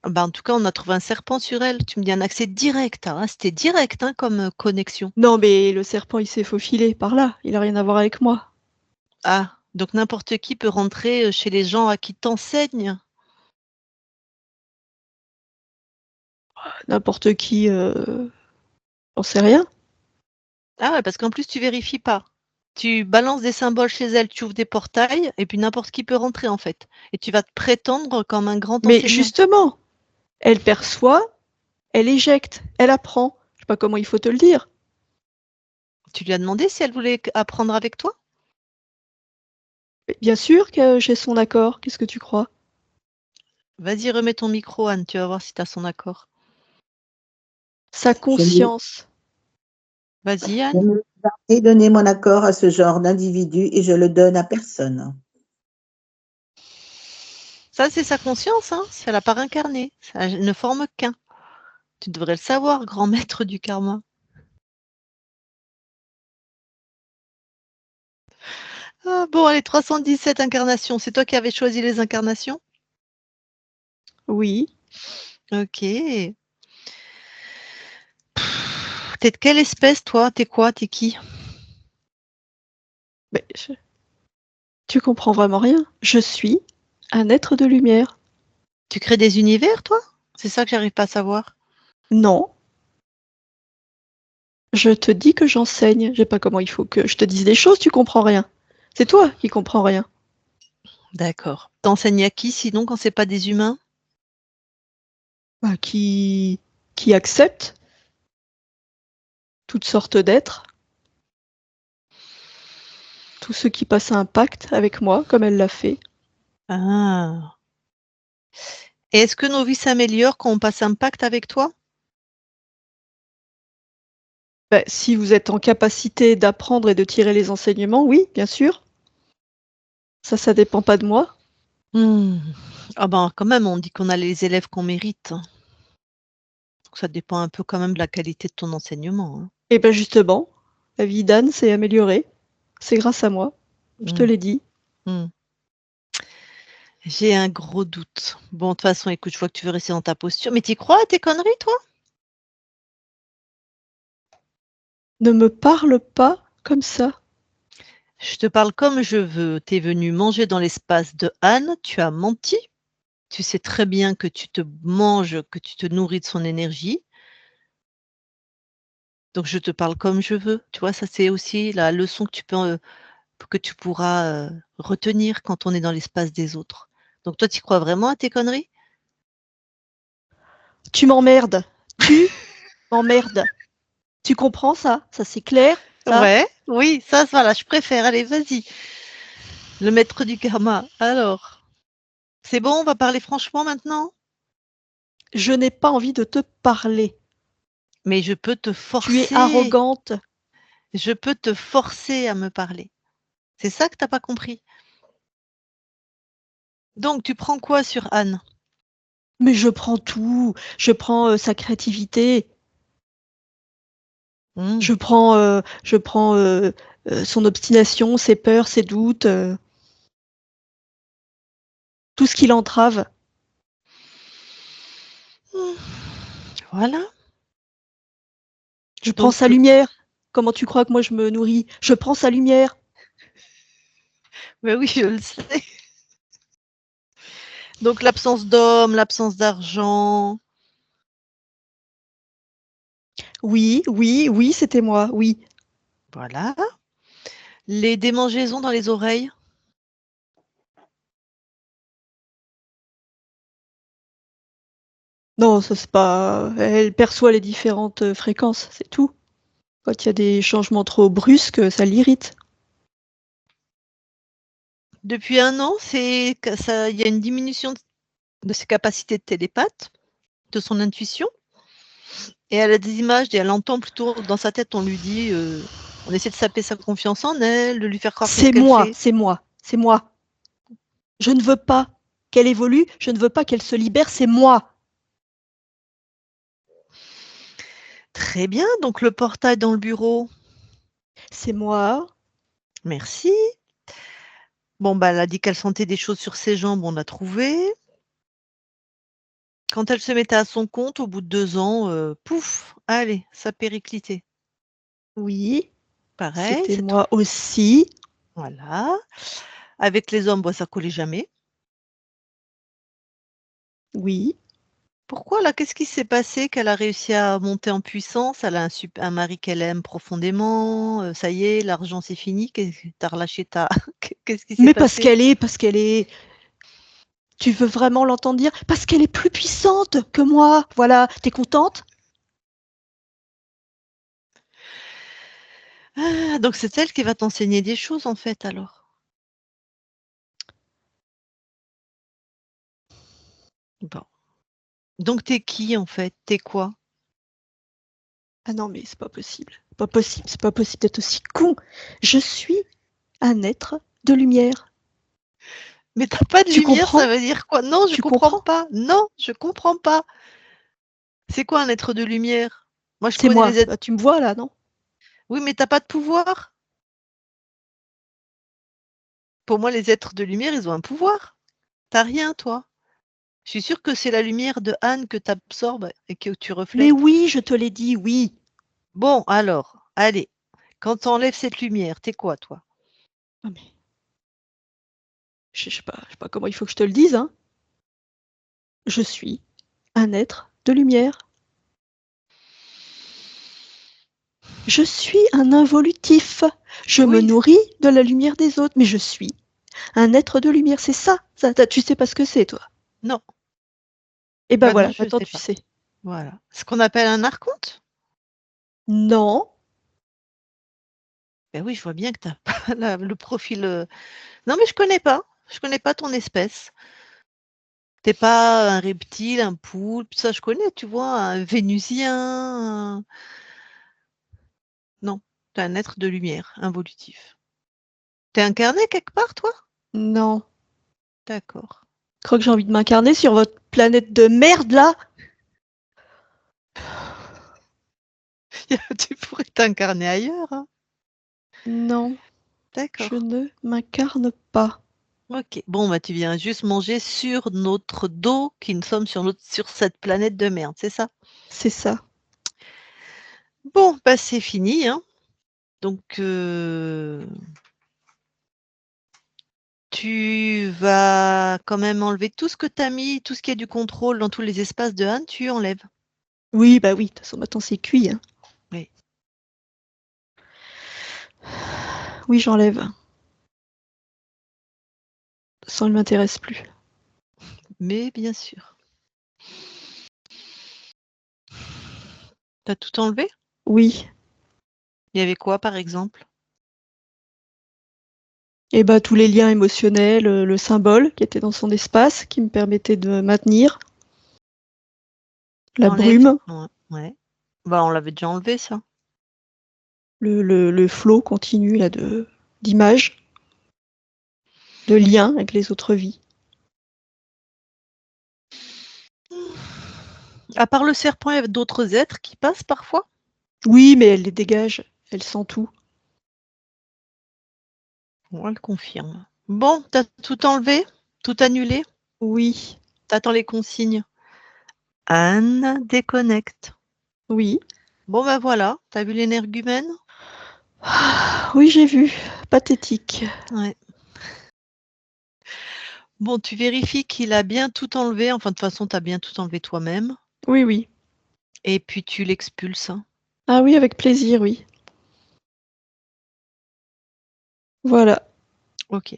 Ah bah, en tout cas, on a trouvé un serpent sur elle. Tu me dis un accès direct, hein, c'était direct, hein, comme, connexion. Non, mais le serpent, il s'est faufilé par là, il a rien à voir avec moi. Ah, donc n'importe qui peut rentrer, chez les gens à qui tu enseignes? N'importe qui, j'en sais rien. Ah ouais, parce qu'en plus tu vérifies pas. Tu balances des symboles chez elle, tu ouvres des portails et puis n'importe qui peut rentrer en fait et tu vas te prétendre comme un grand Mais enseignant. justement, elle perçoit, elle éjecte, elle apprend. Je sais pas comment il faut te le dire. Tu lui as demandé si elle voulait apprendre avec toi? Mais bien sûr que j'ai son accord, qu'est-ce que tu crois? Vas-y, remets ton micro Anne, tu vas voir si tu as son accord. Sa Je n'ai conscience. Vas-y je Anne. n'ai jamais donné mon accord à ce genre d'individu et je le donne à personne. Ça c'est sa conscience, hein, c'est la part incarnée, ça ne forme qu'un. Tu devrais le savoir, grand maître du karma. Ah bon allez, 317 incarnations, c'est toi qui avais choisi les incarnations? Oui, OK. Tu es de quelle espèce toi? Tu es quoi? Tu es qui? mais tu comprends vraiment rien. Je suis un être de lumière. Tu crées des univers toi? C'est ça que j'arrive pas à savoir. Non. Je te dis que j'enseigne. Je sais pas comment il faut que je te dise des choses, tu comprends rien. C'est toi qui comprends rien. D'accord. T'enseignes à qui sinon quand c'est pas des humains? Bah, qui accepte toutes sortes d'êtres, tous ceux qui passent un pacte avec moi, comme elle l'a fait. Ah. Et est-ce que nos vies s'améliorent quand on passe un pacte avec toi? Bah, si vous êtes en capacité d'apprendre et de tirer les enseignements, oui, bien sûr. Ça dépend pas de moi. Mmh. Ah ben, quand même, on dit qu'on a les élèves qu'on mérite. Donc ça dépend un peu quand même de la qualité de ton enseignement, hein. Et ben justement, la vie d'Anne s'est améliorée. C'est grâce à moi. Je te Mmh. l'ai dit. Mmh. J'ai un gros doute. Bon, de toute façon, écoute, je vois que tu veux rester dans ta posture. Mais tu crois à tes conneries, toi? Ne me parle pas comme ça. Je te parle comme je veux. Tu es venu manger dans l'espace de Anne, tu as menti. Tu sais très bien que tu te manges, que tu te nourris de son énergie. Donc je te parle comme je veux. Tu vois, ça c'est aussi la leçon que que tu pourras, retenir quand on est dans l'espace des autres. Donc toi, tu crois vraiment à tes conneries? Tu m'emmerdes. Tu m'emmerdes. Tu comprends ça? Ça c'est clair, ça? Ouais, oui, ça voilà, je préfère. Allez, vas-y. Le maître du karma. Alors, c'est bon, on va parler franchement maintenant? Je n'ai pas envie de te parler. Mais je peux te Tu es forcer. arrogante. Je peux te forcer à me parler. C'est ça que tu as pas compris. Donc tu prends quoi sur Anne? Mais je prends tout. Je prends sa créativité. Mmh. Je prends son obstination, ses peurs, ses doutes, tout ce qui l'entrave. Mmh. Voilà. Je prends Donc sa lumière. Comment tu crois que moi je me nourris? Je prends sa lumière. mais oui, je le sais. Donc l'absence d'homme, l'absence d'argent. Oui, oui, oui, c'était moi, oui. Voilà. Les démangeaisons dans les oreilles. Non, ça c'est pas. Elle perçoit les différentes fréquences, c'est tout. Quand il y a des changements trop brusques, ça l'irrite. Depuis 1 an, c'est que ça il y a une diminution de ses capacités de télépathe, de son intuition et elle a des images et elle entend plutôt dans sa tête, on lui dit, on essaie de saper sa confiance en elle, de lui faire croire que ce C'est qu'elle moi, fait. c'est moi, c'est moi. Je ne veux pas qu'elle évolue, je ne veux pas qu'elle se libère, c'est moi. Très bien, donc le portail dans le bureau, C'est moi. merci. Bon, bah, elle a dit qu'elle sentait des choses sur ses jambes, on a trouvé. Quand elle se mettait à son compte, au bout de 2 ans, pouf, allez, ça périclitait. Oui, Pareil, c'était c'est trop moi aussi. voilà. Avec les hommes, bah, ça collait jamais. Oui. Pourquoi là? Qu'est-ce qui s'est passé qu'elle a réussi à monter en puissance? Elle a un mari qu'elle aime profondément, ça y est, l'argent c'est fini, tu as relâché ta qu'est-ce qui s'est Mais passé? parce qu'elle est. Tu veux vraiment l'entendre dire? Parce qu'elle est plus puissante que moi. Voilà, t'es contente? Ah, donc c'est elle qui va t'enseigner des choses en fait alors? Bon. Donc tu es qui en fait? Tu es quoi? Ah non, mais c'est pas possible. Pas possible, c'est pas possible d'être aussi con. Je suis un être de lumière. Mais tu as pas de Tu lumière, ça comprends? veut dire quoi? Non, je Tu comprends comprends? pas. Non, je comprends pas. C'est quoi un être de lumière? Moi je C'est connais moi. les êtres Bah, tu me vois là, non? oui, mais tu as pas de pouvoir? Pour moi les êtres de lumière, ils ont un pouvoir. Tu as rien toi. Je suis sûre que c'est la lumière de Anne que tu absorbes et que tu Mais reflètes. oui, je te l'ai dit, oui. Bon, alors, allez, quand tu enlèves cette lumière, tu es quoi, toi? Non mais je sais pas comment il faut que je te le dise, hein. Je suis un être de lumière. Je suis un involutif. Je me Oui. nourris de la lumière des autres, mais je suis un être de lumière. C'est ça. Tu sais pas ce que c'est, toi. Non. Et ben Bah non, voilà, je maintenant sais tu pas. sais. Voilà. Ce qu'on appelle un archonte? Non, Ben oui, je vois bien que tu as pas le profil. Non, mais je connais pas. Je connais pas ton espèce. T'es pas un reptile, un poulpe, ça je connais, tu vois, un vénusien. Non, t'es un être de lumière, involutif. T'es incarné quelque part, toi? non. D'accord. Je crois que j'ai envie de m'incarner sur votre planète de merde là. Tu pourrais t'incarner ailleurs, hein. Non, je D'accord. ne m'incarne pas. Ok. Bon, bah tu viens juste manger sur notre dos, qui nous sommes sur cette planète de merde, c'est ça? C'est ça. Bon, bah c'est fini, hein. Donc, tu vas quand même enlever tout ce que tu as mis, tout ce qui est du contrôle dans tous les espaces de Anne, tu enlèves. Oui, bah oui, de toute façon maintenant c'est cuit, hein. Oui. Oui, j'enlève. De toute façon, elle m'intéresse plus. Mais bien sûr. T'as tout enlevé? Oui. Il y avait quoi, par exemple? Et bah tous les liens émotionnels, le symbole qui était dans son espace, qui me permettait de maintenir, la Enlève. brume, Ouais. Ouais. Bah, on l'avait déjà enlevé, ça. le flow continu là d'images, de liens avec les autres vies. À part le serpent, il y a d'autres êtres qui passent parfois? Oui, mais elle les dégage, elle sent tout. On le confirme. Bon, t'as tout enlevé? Tout annulé? Oui, T'attends les consignes. Anne déconnecte. oui. Bon, ben voilà, t'as vu l'énergumène? Oui, j'ai vu. Pathétique. Ouais. Bon, tu vérifies qu'il a bien tout enlevé. Enfin, de toute façon, tu as bien tout enlevé toi-même. Oui, oui. Et puis tu l'expulses, hein. Ah oui, avec plaisir, oui. Voilà. Ok.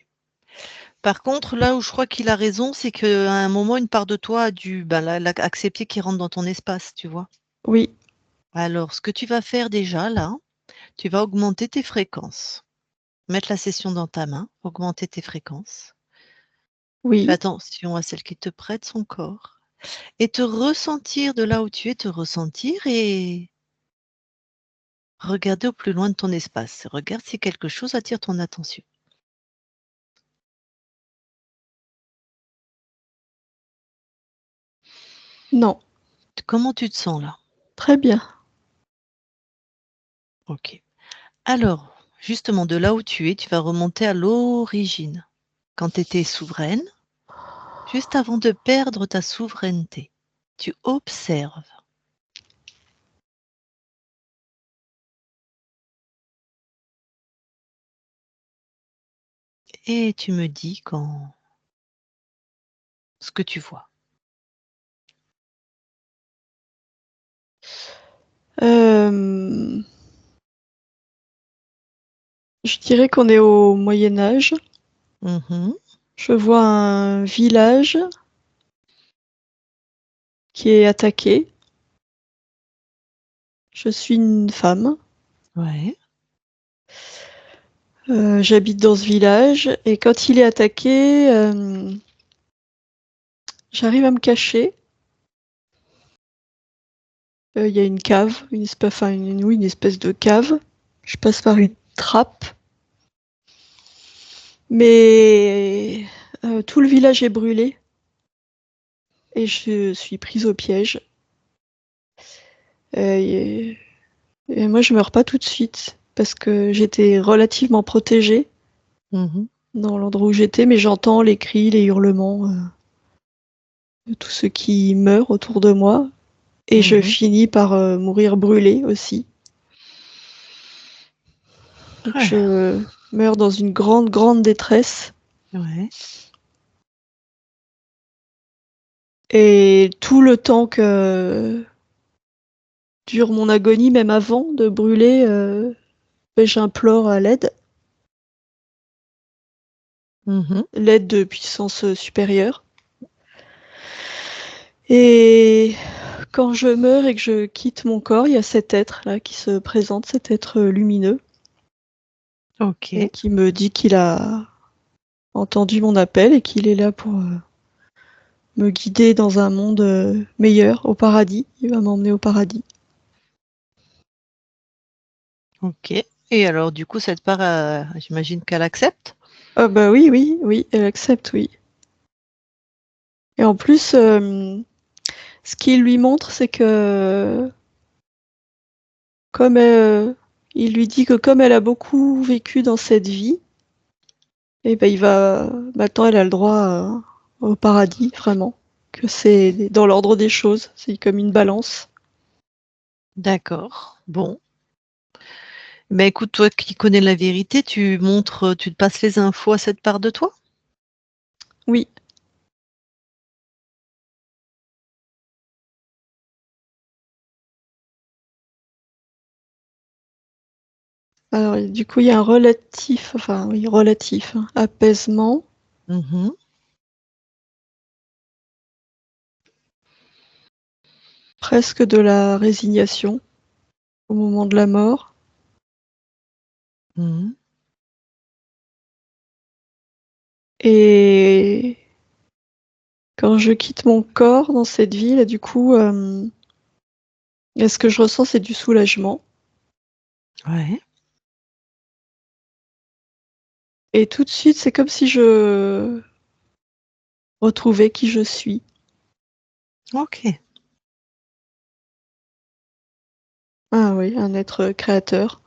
Par contre, là où je crois qu'il a raison, c'est qu'à un moment, une part de toi a dû accepter qu'il rentre dans ton espace, tu vois. Oui, Alors, ce que tu vas faire déjà, là, tu vas augmenter tes fréquences. Mettre la session dans ta main, augmenter tes fréquences. Fais oui. attention à celle qui te prête son corps. Et te ressentir de là où tu es, te ressentir et regarder au plus loin de ton espace. Regarde si quelque chose attire ton attention. Non. Comment tu te sens là? Très bien. Ok. Alors, justement, de là où tu es, tu vas remonter à l'origine. Quand tu étais souveraine, juste avant de perdre ta souveraineté, tu observes. Et tu me dis quand ce que tu vois. Je dirais qu'on est au Moyen Âge. Mhm. Je vois un village qui est attaqué. Je suis une femme. Ouais. J'habite dans ce village et quand il est attaqué, j'arrive à me cacher. Il y a une cave, une espèce de cave. Je passe par une trappe, mais tout le village est brûlé et je suis prise au piège. Et, et moi, je meurs pas tout de suite parce que j'étais relativement protégée Mhm. dans l'endroit où j'étais, mais j'entends les cris, les hurlements de tous ceux qui meurent autour de moi. Et je Mhm. finis par mourir brûlée aussi. Donc Ouais. je meurs dans une grande, grande détresse. Ouais. Et tout le temps que dure mon agonie, même avant de brûler, j'implore à l'aide. L'aide de puissance supérieure. Et quand je meurs et que je quitte mon corps, il y a cet être-là qui se présente, cet être lumineux, Ok. et qui me dit qu'il a entendu mon appel et qu'il est là pour me guider dans un monde meilleur, au paradis. Il va m'emmener au paradis. Ok. Et alors, du coup, cette part, j'imagine qu'elle accepte? Ah bah oui, oui, oui, elle accepte, oui. Et en plus, ce qu'il lui montre, c'est que comme il lui dit que comme elle a beaucoup vécu dans cette vie, et ben maintenant elle a le droit au paradis, vraiment. Que c'est dans l'ordre des choses, c'est comme une balance. D'accord. Bon. Ben écoute, toi qui connais la vérité, tu te passes les infos à cette part de toi? Oui. Alors, du coup, il y a un relatif, enfin oui, relatif, hein, apaisement. Presque de la résignation au moment de la mort. Et quand je quitte mon corps dans cette vie, là, du coup, ce que je ressens, c'est du soulagement. Ouais. Et tout de suite, c'est comme si je retrouvais qui je suis. Ok. Ah oui, un être créateur.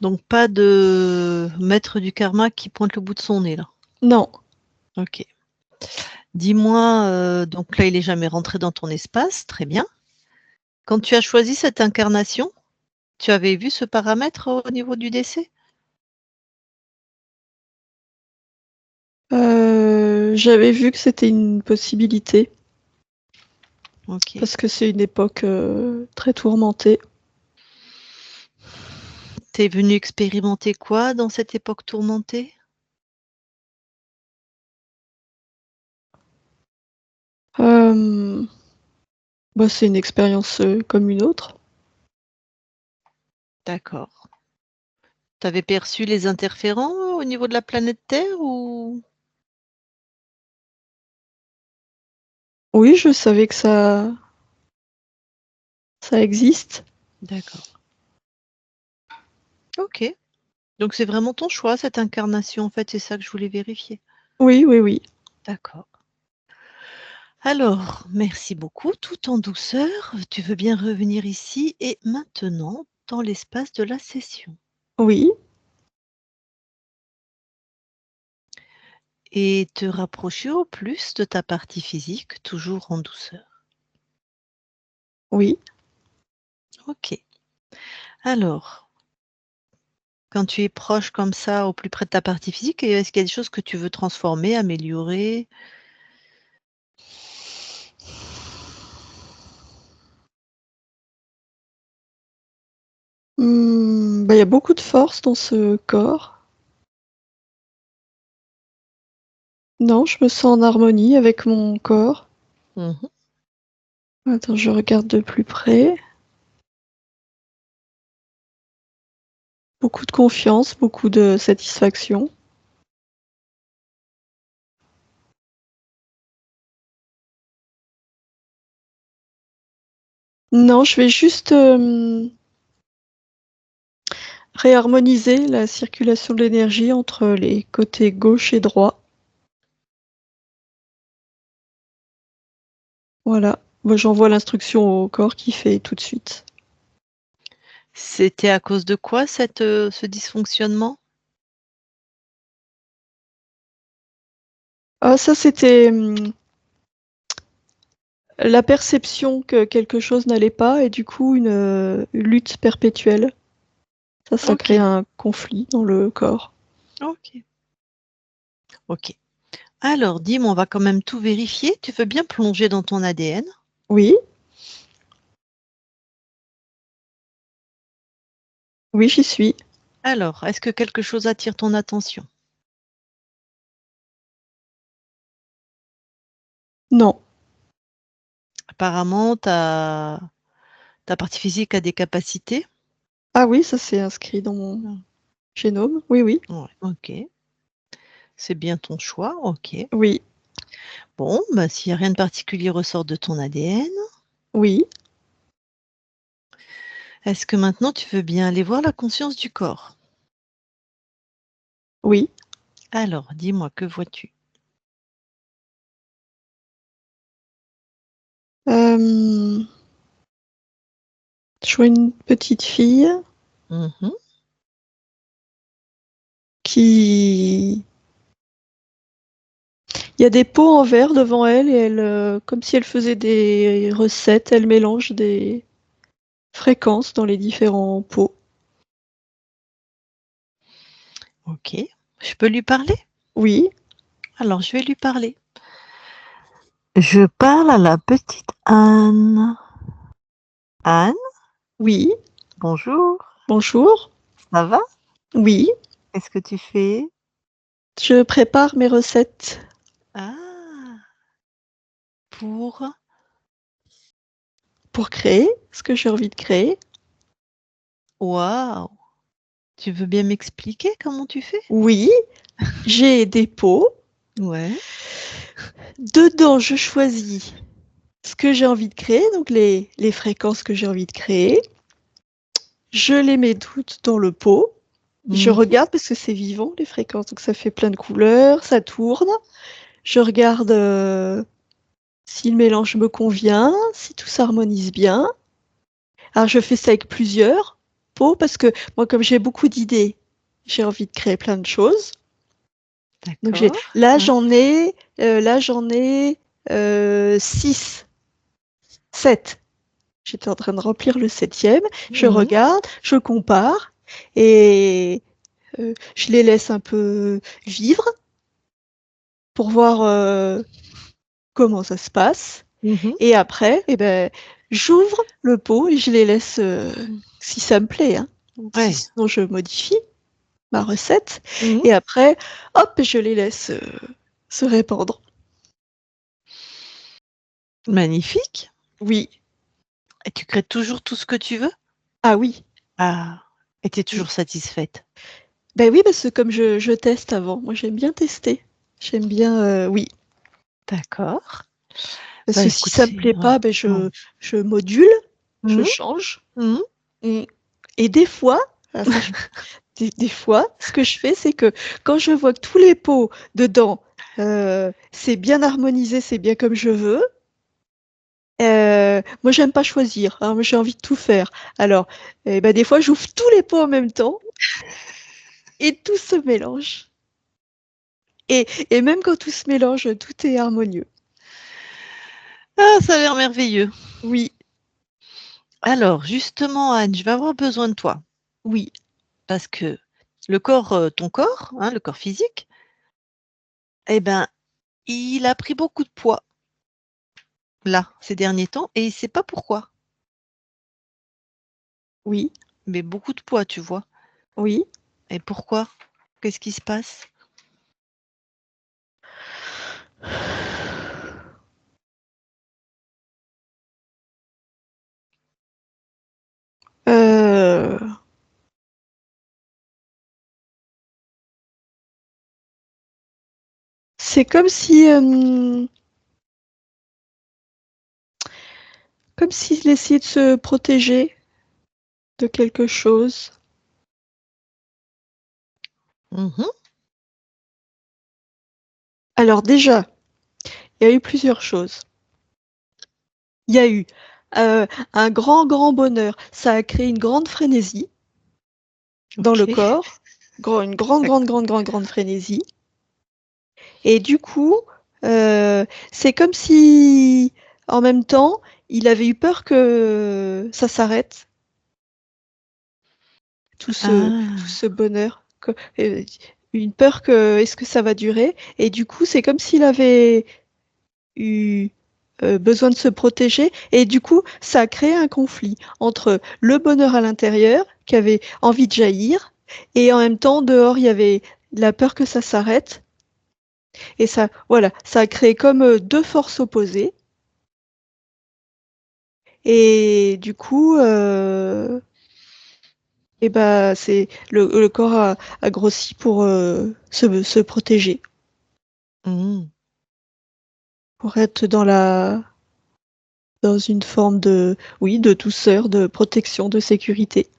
Donc pas de maître du karma qui pointe le bout de son nez là. Non. Ok. Dis-moi, donc là il est jamais rentré dans ton espace, très bien. Quand tu as choisi cette incarnation, tu avais vu ce paramètre au niveau du décès? J'avais vu que c'était une possibilité Ok. parce que c'est une époque très tourmentée. T'es venu expérimenter quoi dans cette époque tourmentée? Bah, c'est une expérience comme une autre. D'accord. T'avais perçu les interférents au niveau de la planète Terre ou? Oui, je savais que ça existe. D'accord. Ok. Donc c'est vraiment ton choix, cette incarnation, en fait, c'est ça que je voulais vérifier. Oui, oui, oui. D'accord. Alors, merci beaucoup, tout en douceur. Tu veux bien revenir ici et maintenant dans l'espace de la session Oui, et te rapprocher au plus de ta partie physique, toujours en douceur. oui. Ok. Alors, quand tu es proche comme ça, au plus près de ta partie physique, est-ce qu'il y a des choses que tu veux transformer, améliorer? Bah, il y a beaucoup de force dans ce corps. Non, je me sens en harmonie avec mon corps. Mhm. Attends, je regarde de plus près. Beaucoup de confiance, beaucoup de satisfaction. Non, je vais juste réharmoniser la circulation de l'énergie entre les côtés gauche et droit. Voilà. Moi, j'envoie l'instruction au corps qui fait tout de suite. C'était à cause de quoi ce dysfonctionnement? Ah, ça, c'était la perception que quelque chose n'allait pas et du coup une lutte perpétuelle. Ça crée Ok, un conflit dans le corps. ok, ok. Alors, dis-moi, on va quand même tout vérifier. Tu veux bien plonger dans ton ADN? Oui, Oui, j'y suis. Alors, est-ce que quelque chose attire ton attention? Non. Apparemment, ta partie physique a des capacités? Ah oui, ça c'est inscrit dans mon Mmh. génome. Oui, oui. Ouais, OK. C'est bien ton choix, OK. Oui, Bon, bah, s'il y a rien de particulier ressort de ton ADN, oui, est-ce que maintenant tu veux bien aller voir la conscience du corps? oui. Alors, dis-moi, que vois-tu? Je vois une petite fille Mmh. qui... Il y a des pots en verre devant elle et elle, comme si elle faisait des recettes, elle mélange des fréquences dans les différents pots. OK. Je peux lui parler? Oui, Alors, je vais lui parler. Je parle à la petite Anne. Anne, oui. bonjour, Bonjour. ça va? Oui, Qu'est-ce que tu fais? je prépare mes recettes Ah! Pour? pour créer ce que j'ai envie de créer. Waouh! Tu veux bien m'expliquer comment tu fais? Oui, j'ai des pots. Ouais. Dedans, je choisis ce que j'ai envie de créer, donc les fréquences que j'ai envie de créer. Je les mets toutes dans le pot. Je Mmh. regarde parce que c'est vivant, les fréquences, donc ça fait plein de couleurs, ça tourne. Je regarde si le mélange me convient, si tout s'harmonise bien. Alors je fais ça avec plusieurs pots parce que moi, comme j'ai beaucoup d'idées, j'ai envie de créer plein de choses. Donc D'accord. là, Ouais. j'en ai 6, 7. J'étais en train de remplir le 7e. Je Mmh. regarde, je compare et je les laisse un peu vivre pour voir comment ça se passe. Mmh. Et après, eh ben, j'ouvre le pot et je les laisse si ça me plaît, hein. Ouais. Sinon, je modifie ma recette. Mmh. Et après, hop, je les laisse se répandre. Magnifique. Oui. Et tu crées toujours tout ce que tu veux? Ah oui. Ah, et tu es Oui. toujours satisfaite? Ben oui, parce que comme je teste avant, moi j'aime bien tester. J'aime bien, oui. D'accord. Parce Bah, que si écoute, ça me c'est plaît pas, ben ouais. je module, je Mmh. change. Mmh. Mm. Et des fois, ah, ça, des fois, ce que je fais, c'est que quand je vois que tous les pots dedans, c'est bien harmonisé, c'est bien comme je veux, moi j'aime pas choisir, hein, moi j'ai envie de tout faire. Alors, eh ben, des fois, j'ouvre tous les pots en même temps et tout se mélange. Et même quand tout se mélange, tout est harmonieux. Ah, ça a l'air merveilleux. Oui, Alors justement, Anne, je vais avoir besoin de toi oui, parce que le corps, ton corps, hein, le corps physique, eh ben, il a pris beaucoup de poids, là, ces derniers temps et il sait pas pourquoi, oui, mais beaucoup de poids, tu vois? oui. Et pourquoi? Qu'est-ce qui se passe? Euh, c'est comme s'il essayait de se protéger de quelque chose. Mmh. Alors déjà, il y a eu plusieurs choses. Il y a eu un grand, grand bonheur. Ça a créé une grande frénésie dans le OK. corps, une grande, grande, D'accord. grande, grande, grande frénésie. Et du coup, c'est comme si, en même temps, il avait eu peur que ça s'arrête, tout Ah! ce bonheur. Une peur que est-ce que ça va durer? Et du coup, c'est comme s'il avait eu besoin de se protéger. Et du coup, ça a créé un conflit entre le bonheur à l'intérieur, qui avait envie de jaillir, et en même temps, dehors, il y avait la peur que ça s'arrête. Et ça, voilà, ça a créé comme deux forces opposées. Et du coup, et bah, c'est le corps a grossi pour se protéger, Mmh. pour être dans une forme de, oui, de douceur, de protection, de sécurité.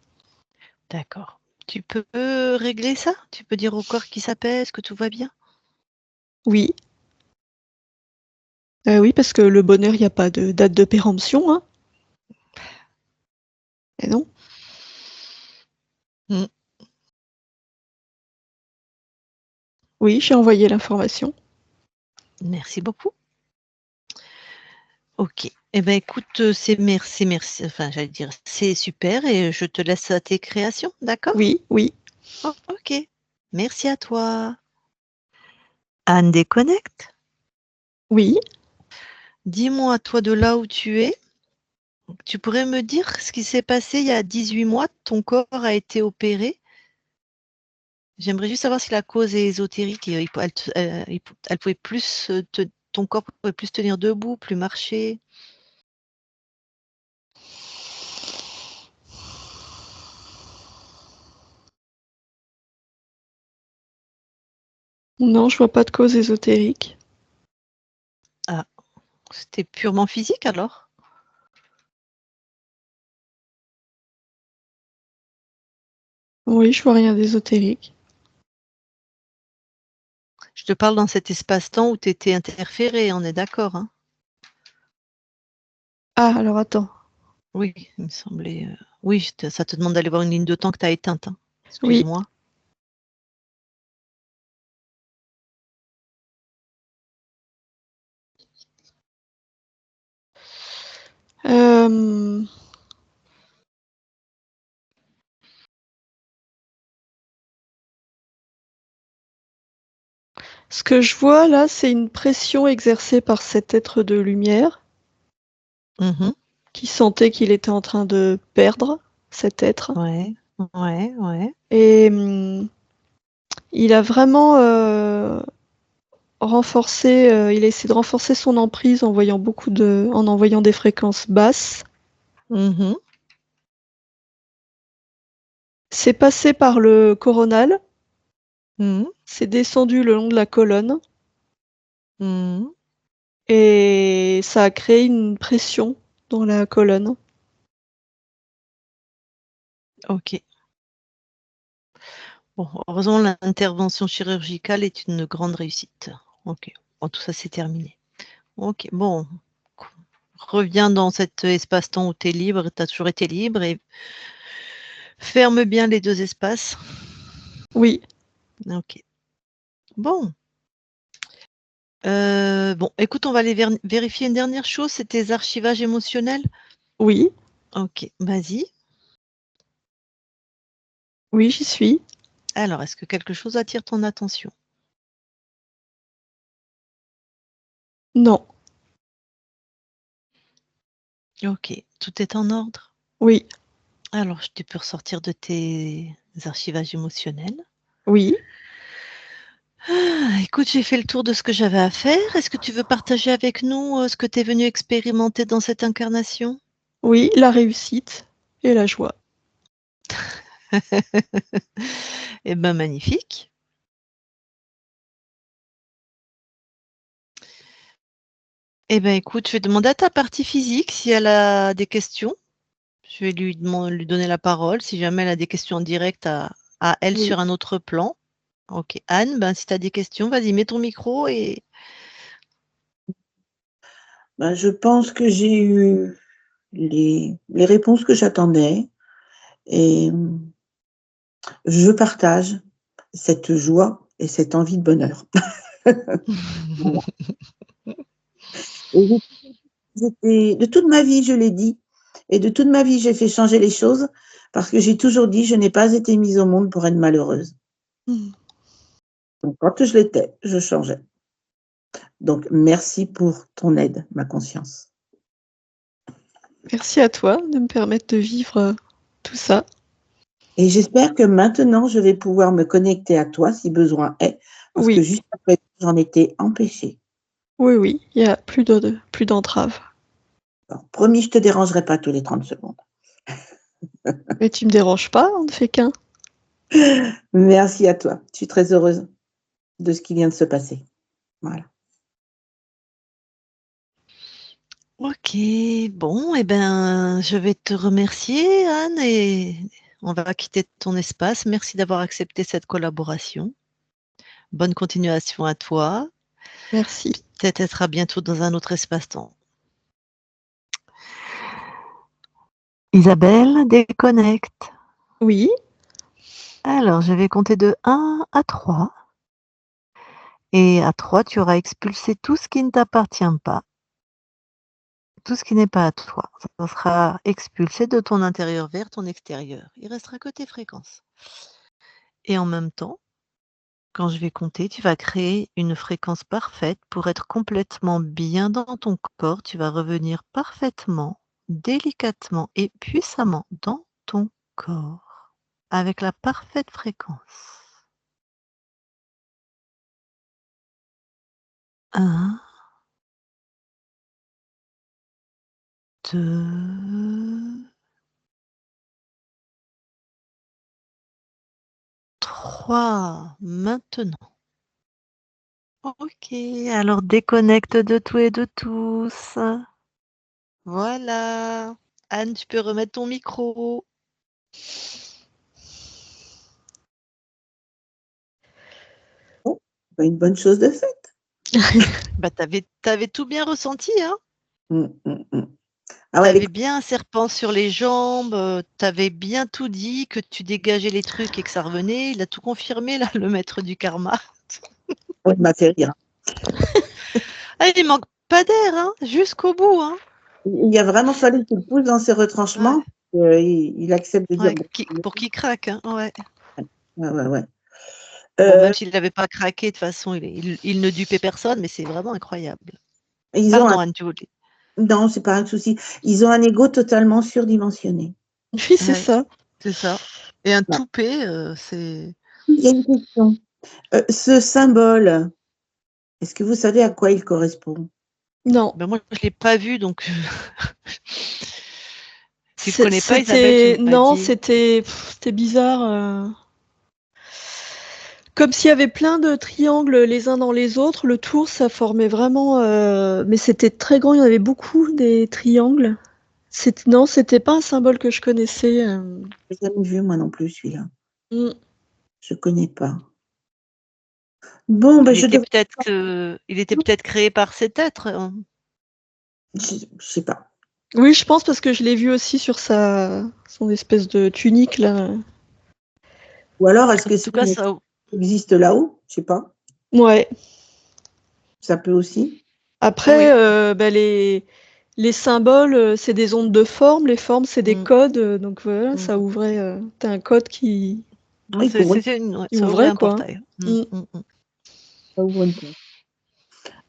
D'accord. Tu peux régler ça? Tu peux dire au corps qui s'apaise, que tout va bien? Oui, oui, parce que le bonheur, il n'y a pas de date de péremption, hein. Et non. Mmh. Oui, j'ai envoyé l'information. Merci beaucoup. OK. Eh ben, écoute, merci, enfin, j'allais dire, c'est super et je te laisse à tes créations, d'accord? Oui, oui, Oh, OK. Merci à toi. Anne déconnecte. oui. Dis-moi, toi, de là où tu es, tu pourrais me dire ce qui s'est passé il y a 18 mois? Ton corps a été opéré. J'aimerais juste savoir si la cause est ésotérique et elle pouvait plus, ton corps pouvait plus tenir debout, plus marcher? Non, je vois pas de cause ésotérique. Ah, c'était purement physique alors? Oui, je vois rien d'ésotérique. Je te parle dans cet espace-temps où tu étais interférée, on est d'accord, hein? Ah, alors attends. Oui, il me semblait, oui, ça te demande d'aller voir une ligne de temps que tu as éteinte, hein. Oui. Excuse-moi. Euh, Ce que je vois là, c'est une pression exercée par cet être de lumière Mmh. qui sentait qu'il était en train de perdre cet être. Ouais, ouais, ouais. Et il a vraiment renforcé, il a essayé de renforcer son emprise en envoyant des fréquences basses. Mmh. C'est passé par le coronal, Mmh. c'est descendu le long de la colonne Mmh. et ça a créé une pression dans la colonne. OK. Bon, heureusement l'intervention chirurgicale est une grande réussite. OK. Bon, tout ça c'est terminé. OK, bon, reviens dans cet espace-temps où tu es libre, tu as toujours été libre et ferme bien les 2 espaces. Oui, OK. Bon. Bon, écoute, on va aller vérifier une dernière chose, c'est tes archivages émotionnels? oui, OK, vas-y. oui, j'y suis. Alors, est-ce que quelque chose attire ton attention? Non, OK, tout est en ordre? oui, Alors, tu peux ressortir de tes archivages émotionnels. oui, Ah, écoute, j'ai fait le tour de ce que j'avais à faire. Est-ce que tu veux partager avec nous, ce que tu es venu expérimenter dans cette incarnation? oui, la réussite et la joie. Eh ben, magnifique. Eh ben, écoute, je vais demander à ta partie physique si elle a des questions. Je vais lui donner la parole si jamais elle a des questions en direct à elle Oui. sur un autre plan. OK. Anne, ben, si tu as des questions, vas-y, mets ton micro et Ben, je pense que j'ai eu les réponses que j'attendais et je partage cette joie et cette envie de bonheur. Voilà. Et de toute ma vie, je l'ai dit, et de toute ma vie, j'ai fait changer les choses parce que j'ai toujours dit: «Je n'ai pas été mise au monde pour être malheureuse». Mmh. Donc quand je l'étais, je changeais. Donc, merci pour ton aide, ma conscience. Merci à toi de me permettre de vivre tout ça. Et j'espère que maintenant, je vais pouvoir me connecter à toi si besoin est, parce que Oui, juste après, j'en étais empêchée. oui, il n'y a plus d'entrave. Alors, promis, je ne te dérangerai pas tous les 30 secondes. Mais tu me déranges pas, on ne fait qu'un. Merci à toi. Je suis très heureuse de ce qui vient de se passer. Voilà. Ok, bon, eh ben, je vais te remercier, Anne, et on va quitter ton espace. Merci d'avoir accepté cette collaboration. Bonne continuation à toi. Merci. Peut-être à bientôt dans un autre espace-temps. Isabelle, déconnecte. Oui, Alors, je vais compter de 1 à 3. Et à 3, tu auras expulsé tout ce qui ne t'appartient pas, tout ce qui n'est pas à toi. Ça sera expulsé de ton intérieur vers ton extérieur. Il restera que tes fréquences. Et en même temps, quand je vais compter, tu vas créer une fréquence parfaite pour être complètement bien dans ton corps. Tu vas revenir parfaitement, délicatement et puissamment dans ton corps avec la parfaite fréquence. 1, 2, 3. Maintenant. Ok, alors déconnecte de tout et de tous. Voilà. Anne, tu peux remettre ton micro. Oh, une bonne chose de faite. Bah, t'avais tout bien ressenti, hein. Ah ouais, T'avais bien un serpent sur les jambes, t'avais bien tout dit, que tu dégageais les trucs et que ça revenait. Il a tout confirmé, là, le maître du karma. il m'a fait rire. Ah, il manque pas d'air, hein, jusqu'au bout, hein. Il a vraiment fallu qu'il pousse dans ses retranchements. Il accepte de dire Ouais, bon. pour qu'il craque, hein, ouais. Ouais. Bon, même s'il n'avait pas craqué, de toute façon, il ne dupait personne, mais c'est vraiment incroyable. Pardon, Anne, tu voulais. Non, c'est pas un souci. Ils ont un ego totalement surdimensionné. oui, c'est ça. C'est ça. Et un toupet, c'est. Il y a une question. Ce symbole, est-ce que vous savez à quoi il correspond? Non. Ben moi, je ne l'ai pas vu, donc. Tu ne connais pas, Isabelle, tu m'as Non, dit. c'était bizarre. Comme s'il y avait plein de triangles les uns dans les autres. Le tour, ça formait vraiment. Mais c'était très grand, il y en avait beaucoup des triangles. Non, c'était pas un symbole que je connaissais. Je l'ai jamais vu, moi non plus, celui-là. Je connais pas. Bon, ben Il était peut-être créé par cet être. Hein. Je sais pas. Oui, je pense parce que je l'ai vu aussi sur son espèce de tunique là. Ou alors, est-ce que En tout cas, ça. existe là-haut? Je sais pas. Ouais. Ça peut aussi. Après, Oui. les symboles, c'est des ondes de forme. Les formes, c'est des codes. Donc voilà, ça Mm. ouvrait. T'as un code qui Oui, pour eux. Ça ouvrait ouvrait un quoi. portail. Ça ouvre une porte.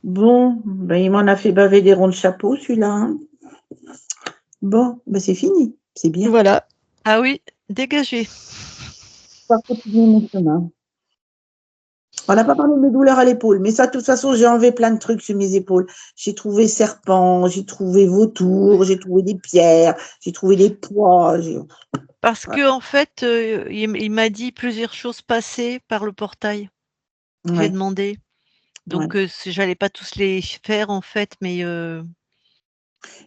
Bon, ben, il m'en a fait baver des ronds de chapeau, celui-là. Hein. Bon, ben, c'est fini. C'est bien. Voilà. Ah oui, dégagé. On va continuer mon chemin. On n'a pas parlé de mes douleurs à l'épaule, mais ça, de toute façon, j'ai enlevé plein de trucs sur mes épaules. J'ai trouvé serpent, j'ai trouvé vautour, j'ai trouvé des pierres, j'ai trouvé des poids. Parce que en fait, il m'a dit plusieurs choses passées par le portail. J'ai Ouais, demandé. Donc, ouais. j'allais pas tous les faire en fait, mais il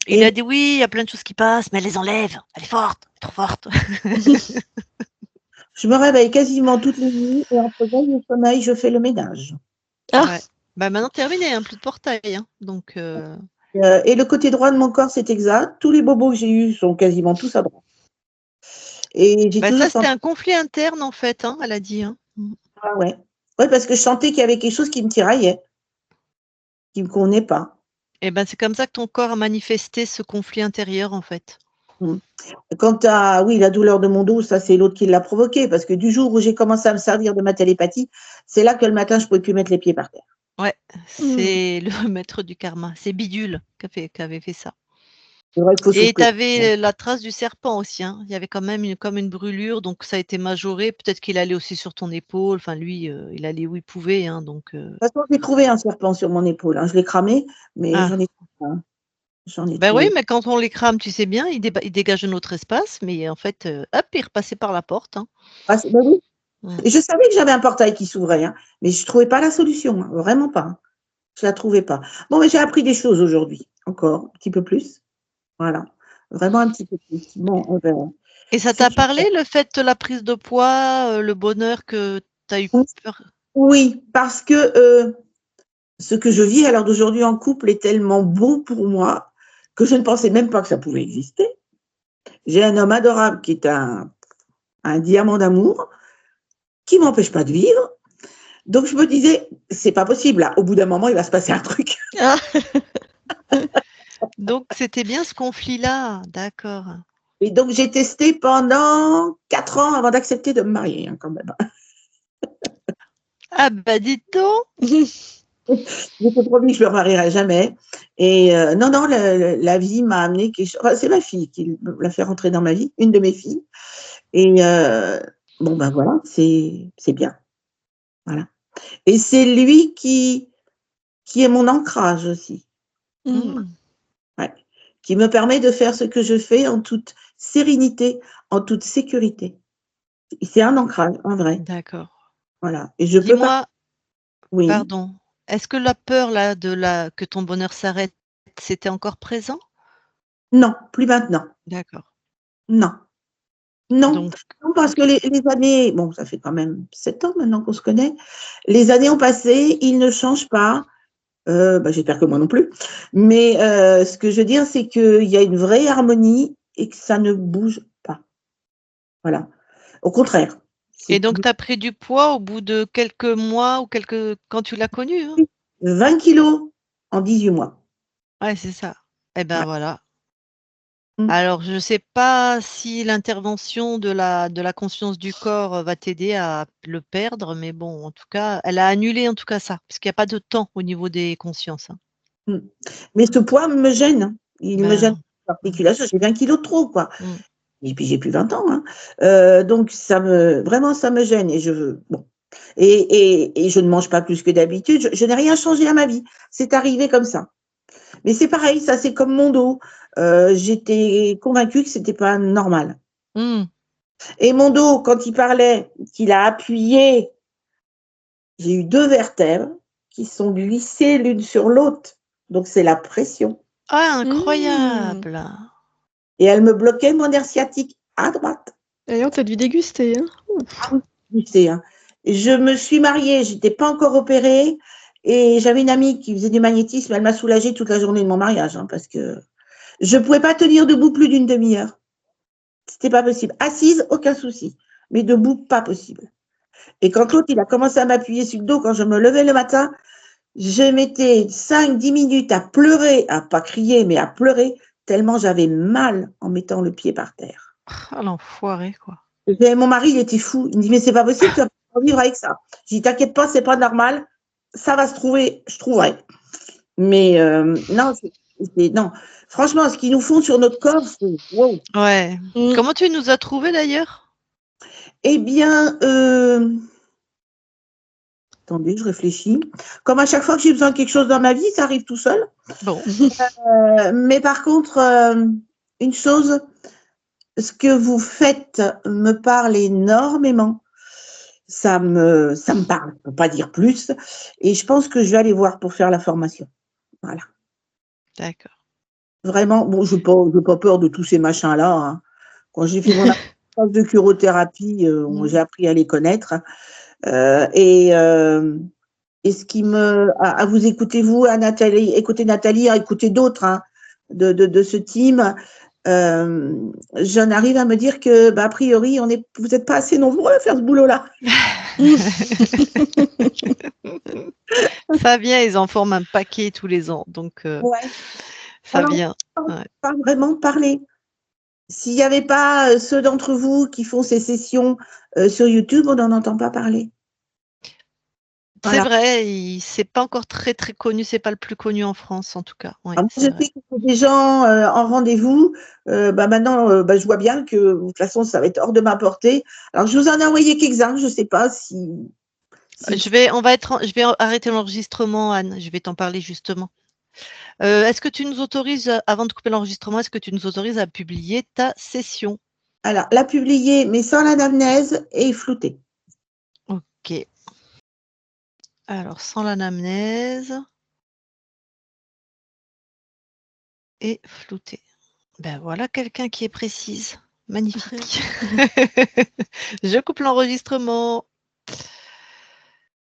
Et a dit: «Oui, il y a plein de choses qui passent, mais elle les enlève. Elle est forte, elle est trop forte». je me réveille quasiment toutes les nuits et entre veille et sommeil, je fais le ménage. Ah, Ouais. Bah, maintenant terminé, hein, plus de portail, hein, donc Et le côté droit de mon corps, c'est exact. Tous les bobos que j'ai eus sont quasiment tous à droite. Et j'ai bah, toujours ça, c'était senti. un conflit interne en fait, hein, elle a dit, hein. Ah ouais. Ouais, parce que je sentais qu'il y avait quelque chose qui me tiraillait, qui ne me convenait pas. Et ben, c'est comme ça que ton corps a manifesté ce conflit intérieur en fait. Mmh. Quant à, oui, la douleur de mon dos, ça, c'est l'autre qui l'a provoqué, parce que du jour où j'ai commencé à me servir de ma télépathie, c'est là que le matin, je ne pouvais plus mettre les pieds par terre. Ouais, c'est le maître du karma. C'est Bidule qui avait fait ça. C'est vrai qu'il faut Et tu souffler. avais la trace du serpent aussi, hein. Il y avait quand même comme une brûlure, donc ça a été majoré. Peut-être qu'il allait aussi sur ton épaule. Enfin lui, il allait où il pouvait, hein, donc De toute façon, j'ai trouvé un serpent sur mon épaule, hein. Je l'ai cramé, mais ah. j'en ai trouvé un. J'en ai Ben oui, trouvé. mais quand on les crame, tu sais bien, ils dégagent un autre espace, mais en fait, hop, ils repassaient par la porte, hein. Ah, bah oui. Mmh. Et je savais que j'avais un portail qui s'ouvrait, hein, mais je ne trouvais pas la solution, hein, vraiment pas, hein. Je la trouvais pas. Bon, mais j'ai appris des choses aujourd'hui, encore, un petit peu plus. Voilà. Vraiment un petit peu plus. Bon, eh ben, Et ça c'est t'a super. parlé, le fait de la prise de poids, le bonheur que tu as eu peur? Oui, parce que ce que je vis à l'heure d'aujourd'hui en couple est tellement bon pour moi que je ne pensais même pas que ça pouvait exister. J'ai un homme adorable qui est un diamant d'amour qui m'empêche pas de vivre. Donc je me disais, c'est pas possible là. Au bout d'un moment, il va se passer un truc. Ah! Donc c'était bien ce conflit-là, d'accord. Et donc j'ai testé pendant 4 ans avant d'accepter de me marier, hein, quand même. Ah bah, dites donc! J'étais promis que je ne me marierai jamais. Et non, non, la vie m'a amené quelque chose. Enfin, c'est ma fille qui l'a fait rentrer dans ma vie, une de mes filles. Et bon, ben voilà, c'est bien. Voilà. Et c'est lui qui est mon ancrage aussi. Mmh. Ouais. Qui me permet de faire ce que je fais en toute sérénité, en toute sécurité. C'est un ancrage, en vrai. D'accord. Voilà. Et je peux pas. Dis-moi, Oui. pardon, est-ce que la peur là que ton bonheur s'arrête, c'était encore présent? Non, plus maintenant. D'accord. Non. Non. Donc Non, parce que OK. les années, bon, ça fait quand même 7 ans maintenant qu'on se connaît. Les années ont passé, il ne change pas. Bah, j'espère que moi non plus. Mais ce que je veux dire, c'est qu'il y a une vraie harmonie et que ça ne bouge pas. Voilà. Au contraire, Et c'est donc plus tu as pris du poids au bout de quelques mois ou quand tu l'as connu, hein? 20 kilos en 18 mois. Ouais, c'est ça. Et ben Ouais. voilà. Mmh. Alors je ne sais pas si l'intervention de la conscience du corps, va t'aider à le perdre, mais bon, en tout cas, elle a annulé en tout cas ça, parce qu'il y a pas de temps au niveau des consciences, hein. Mmh. Mais ce poids me gêne, hein. Il me gêne Ben, mmh, l'articulation, j'ai 20 kilos de trop, quoi. mmh. Et puis j'ai plus 20 ans, hein. Donc vraiment ça me gêne et je veux bon et je ne mange pas plus que d'habitude. Je n'ai rien changé à ma vie. C'est arrivé comme ça. Mais c'est pareil, ça c'est comme mon dos. J'étais convaincue que c'était pas normal. Mmh. Et mon dos, quand il parlait, qu'il a appuyé, j'ai eu 2 vertèbres qui sont glissées l'une sur l'autre. Donc c'est la pression. Ah Mmh. incroyable! Et elle me bloquait mon nerf sciatique à droite. D'ailleurs, tu as dû déguster, hein? Ah oui, tu sais, hein. Je me suis mariée, j'étais pas encore opérée et j'avais une amie qui faisait du magnétisme, elle m'a soulagée toute la journée de mon mariage, hein, parce que je pouvais pas tenir debout plus d'une demi-heure. C'était pas possible. Assise, aucun souci, mais debout, pas possible. Et quand l'autre, il a commencé à m'appuyer sur le dos quand je me levais le matin, je mettais 5-10 minutes à pleurer, à pas crier, mais à pleurer, tellement j'avais mal en mettant le pied par terre. Ah l'enfoiré, quoi. Et mon mari, il était fou. Il me dit, mais c'est pas possible, tu vas pas vivre avec ça. Je dis, t'inquiète pas, c'est pas normal. Ça va se trouver, je trouverai. Mais non, non. Franchement, ce qu'ils nous font sur notre corps, c'est wow. Ouais. Mmh. Comment tu nous as trouvés d'ailleurs? Eh bien, attendez, je réfléchis. Comme à chaque fois que j'ai besoin de quelque chose dans ma vie, ça arrive tout seul. Bon. Mais par contre, une chose, ce que vous faites me parle énormément. Ça me parle, je ne peux pas dire plus. Et je pense que je vais aller voir pour faire la formation. Voilà. D'accord. Vraiment, bon, je n'ai pas peur de tous ces machins-là, hein. Quand j'ai fait mon apprentissage de curothérapie, j'ai appris à les connaître. Et ce qui à vous écouter, vous, à Nathalie, écouter Nathalie, à écouter d'autres, hein, de ce team, j'en arrive à me dire que, bah, a priori, vous n'êtes pas assez nombreux à faire ce boulot-là. Ça vient, ils en forment un paquet tous les ans, donc Ouais. ça Alors, vient. Ouais. pas vraiment parler. S'il n'y avait pas ceux d'entre vous qui font ces sessions sur YouTube, on n'en entend pas parler. C'est Voilà. vrai, c'est pas encore très très connu, c'est pas le plus connu en France en tout cas. Oui, Alors, moi, je c'est vrai. sais qu'il y a des gens en rendez-vous. Maintenant, je vois bien que de toute façon, ça va être hors de ma portée. Alors, je vous en ai envoyé quelques-uns. Je ne sais pas si Je vais arrêter l'enregistrement, Anne. Je vais t'en parler justement. Est-ce que tu nous autorises, avant de couper l'enregistrement, est-ce que tu nous autorises à publier ta session? Alors, la publier, mais sans l'anamnèse et floutée. Ok. Alors, sans l'anamnèse et floutée. Ben voilà quelqu'un qui est précise. Magnifique. Je coupe l'enregistrement.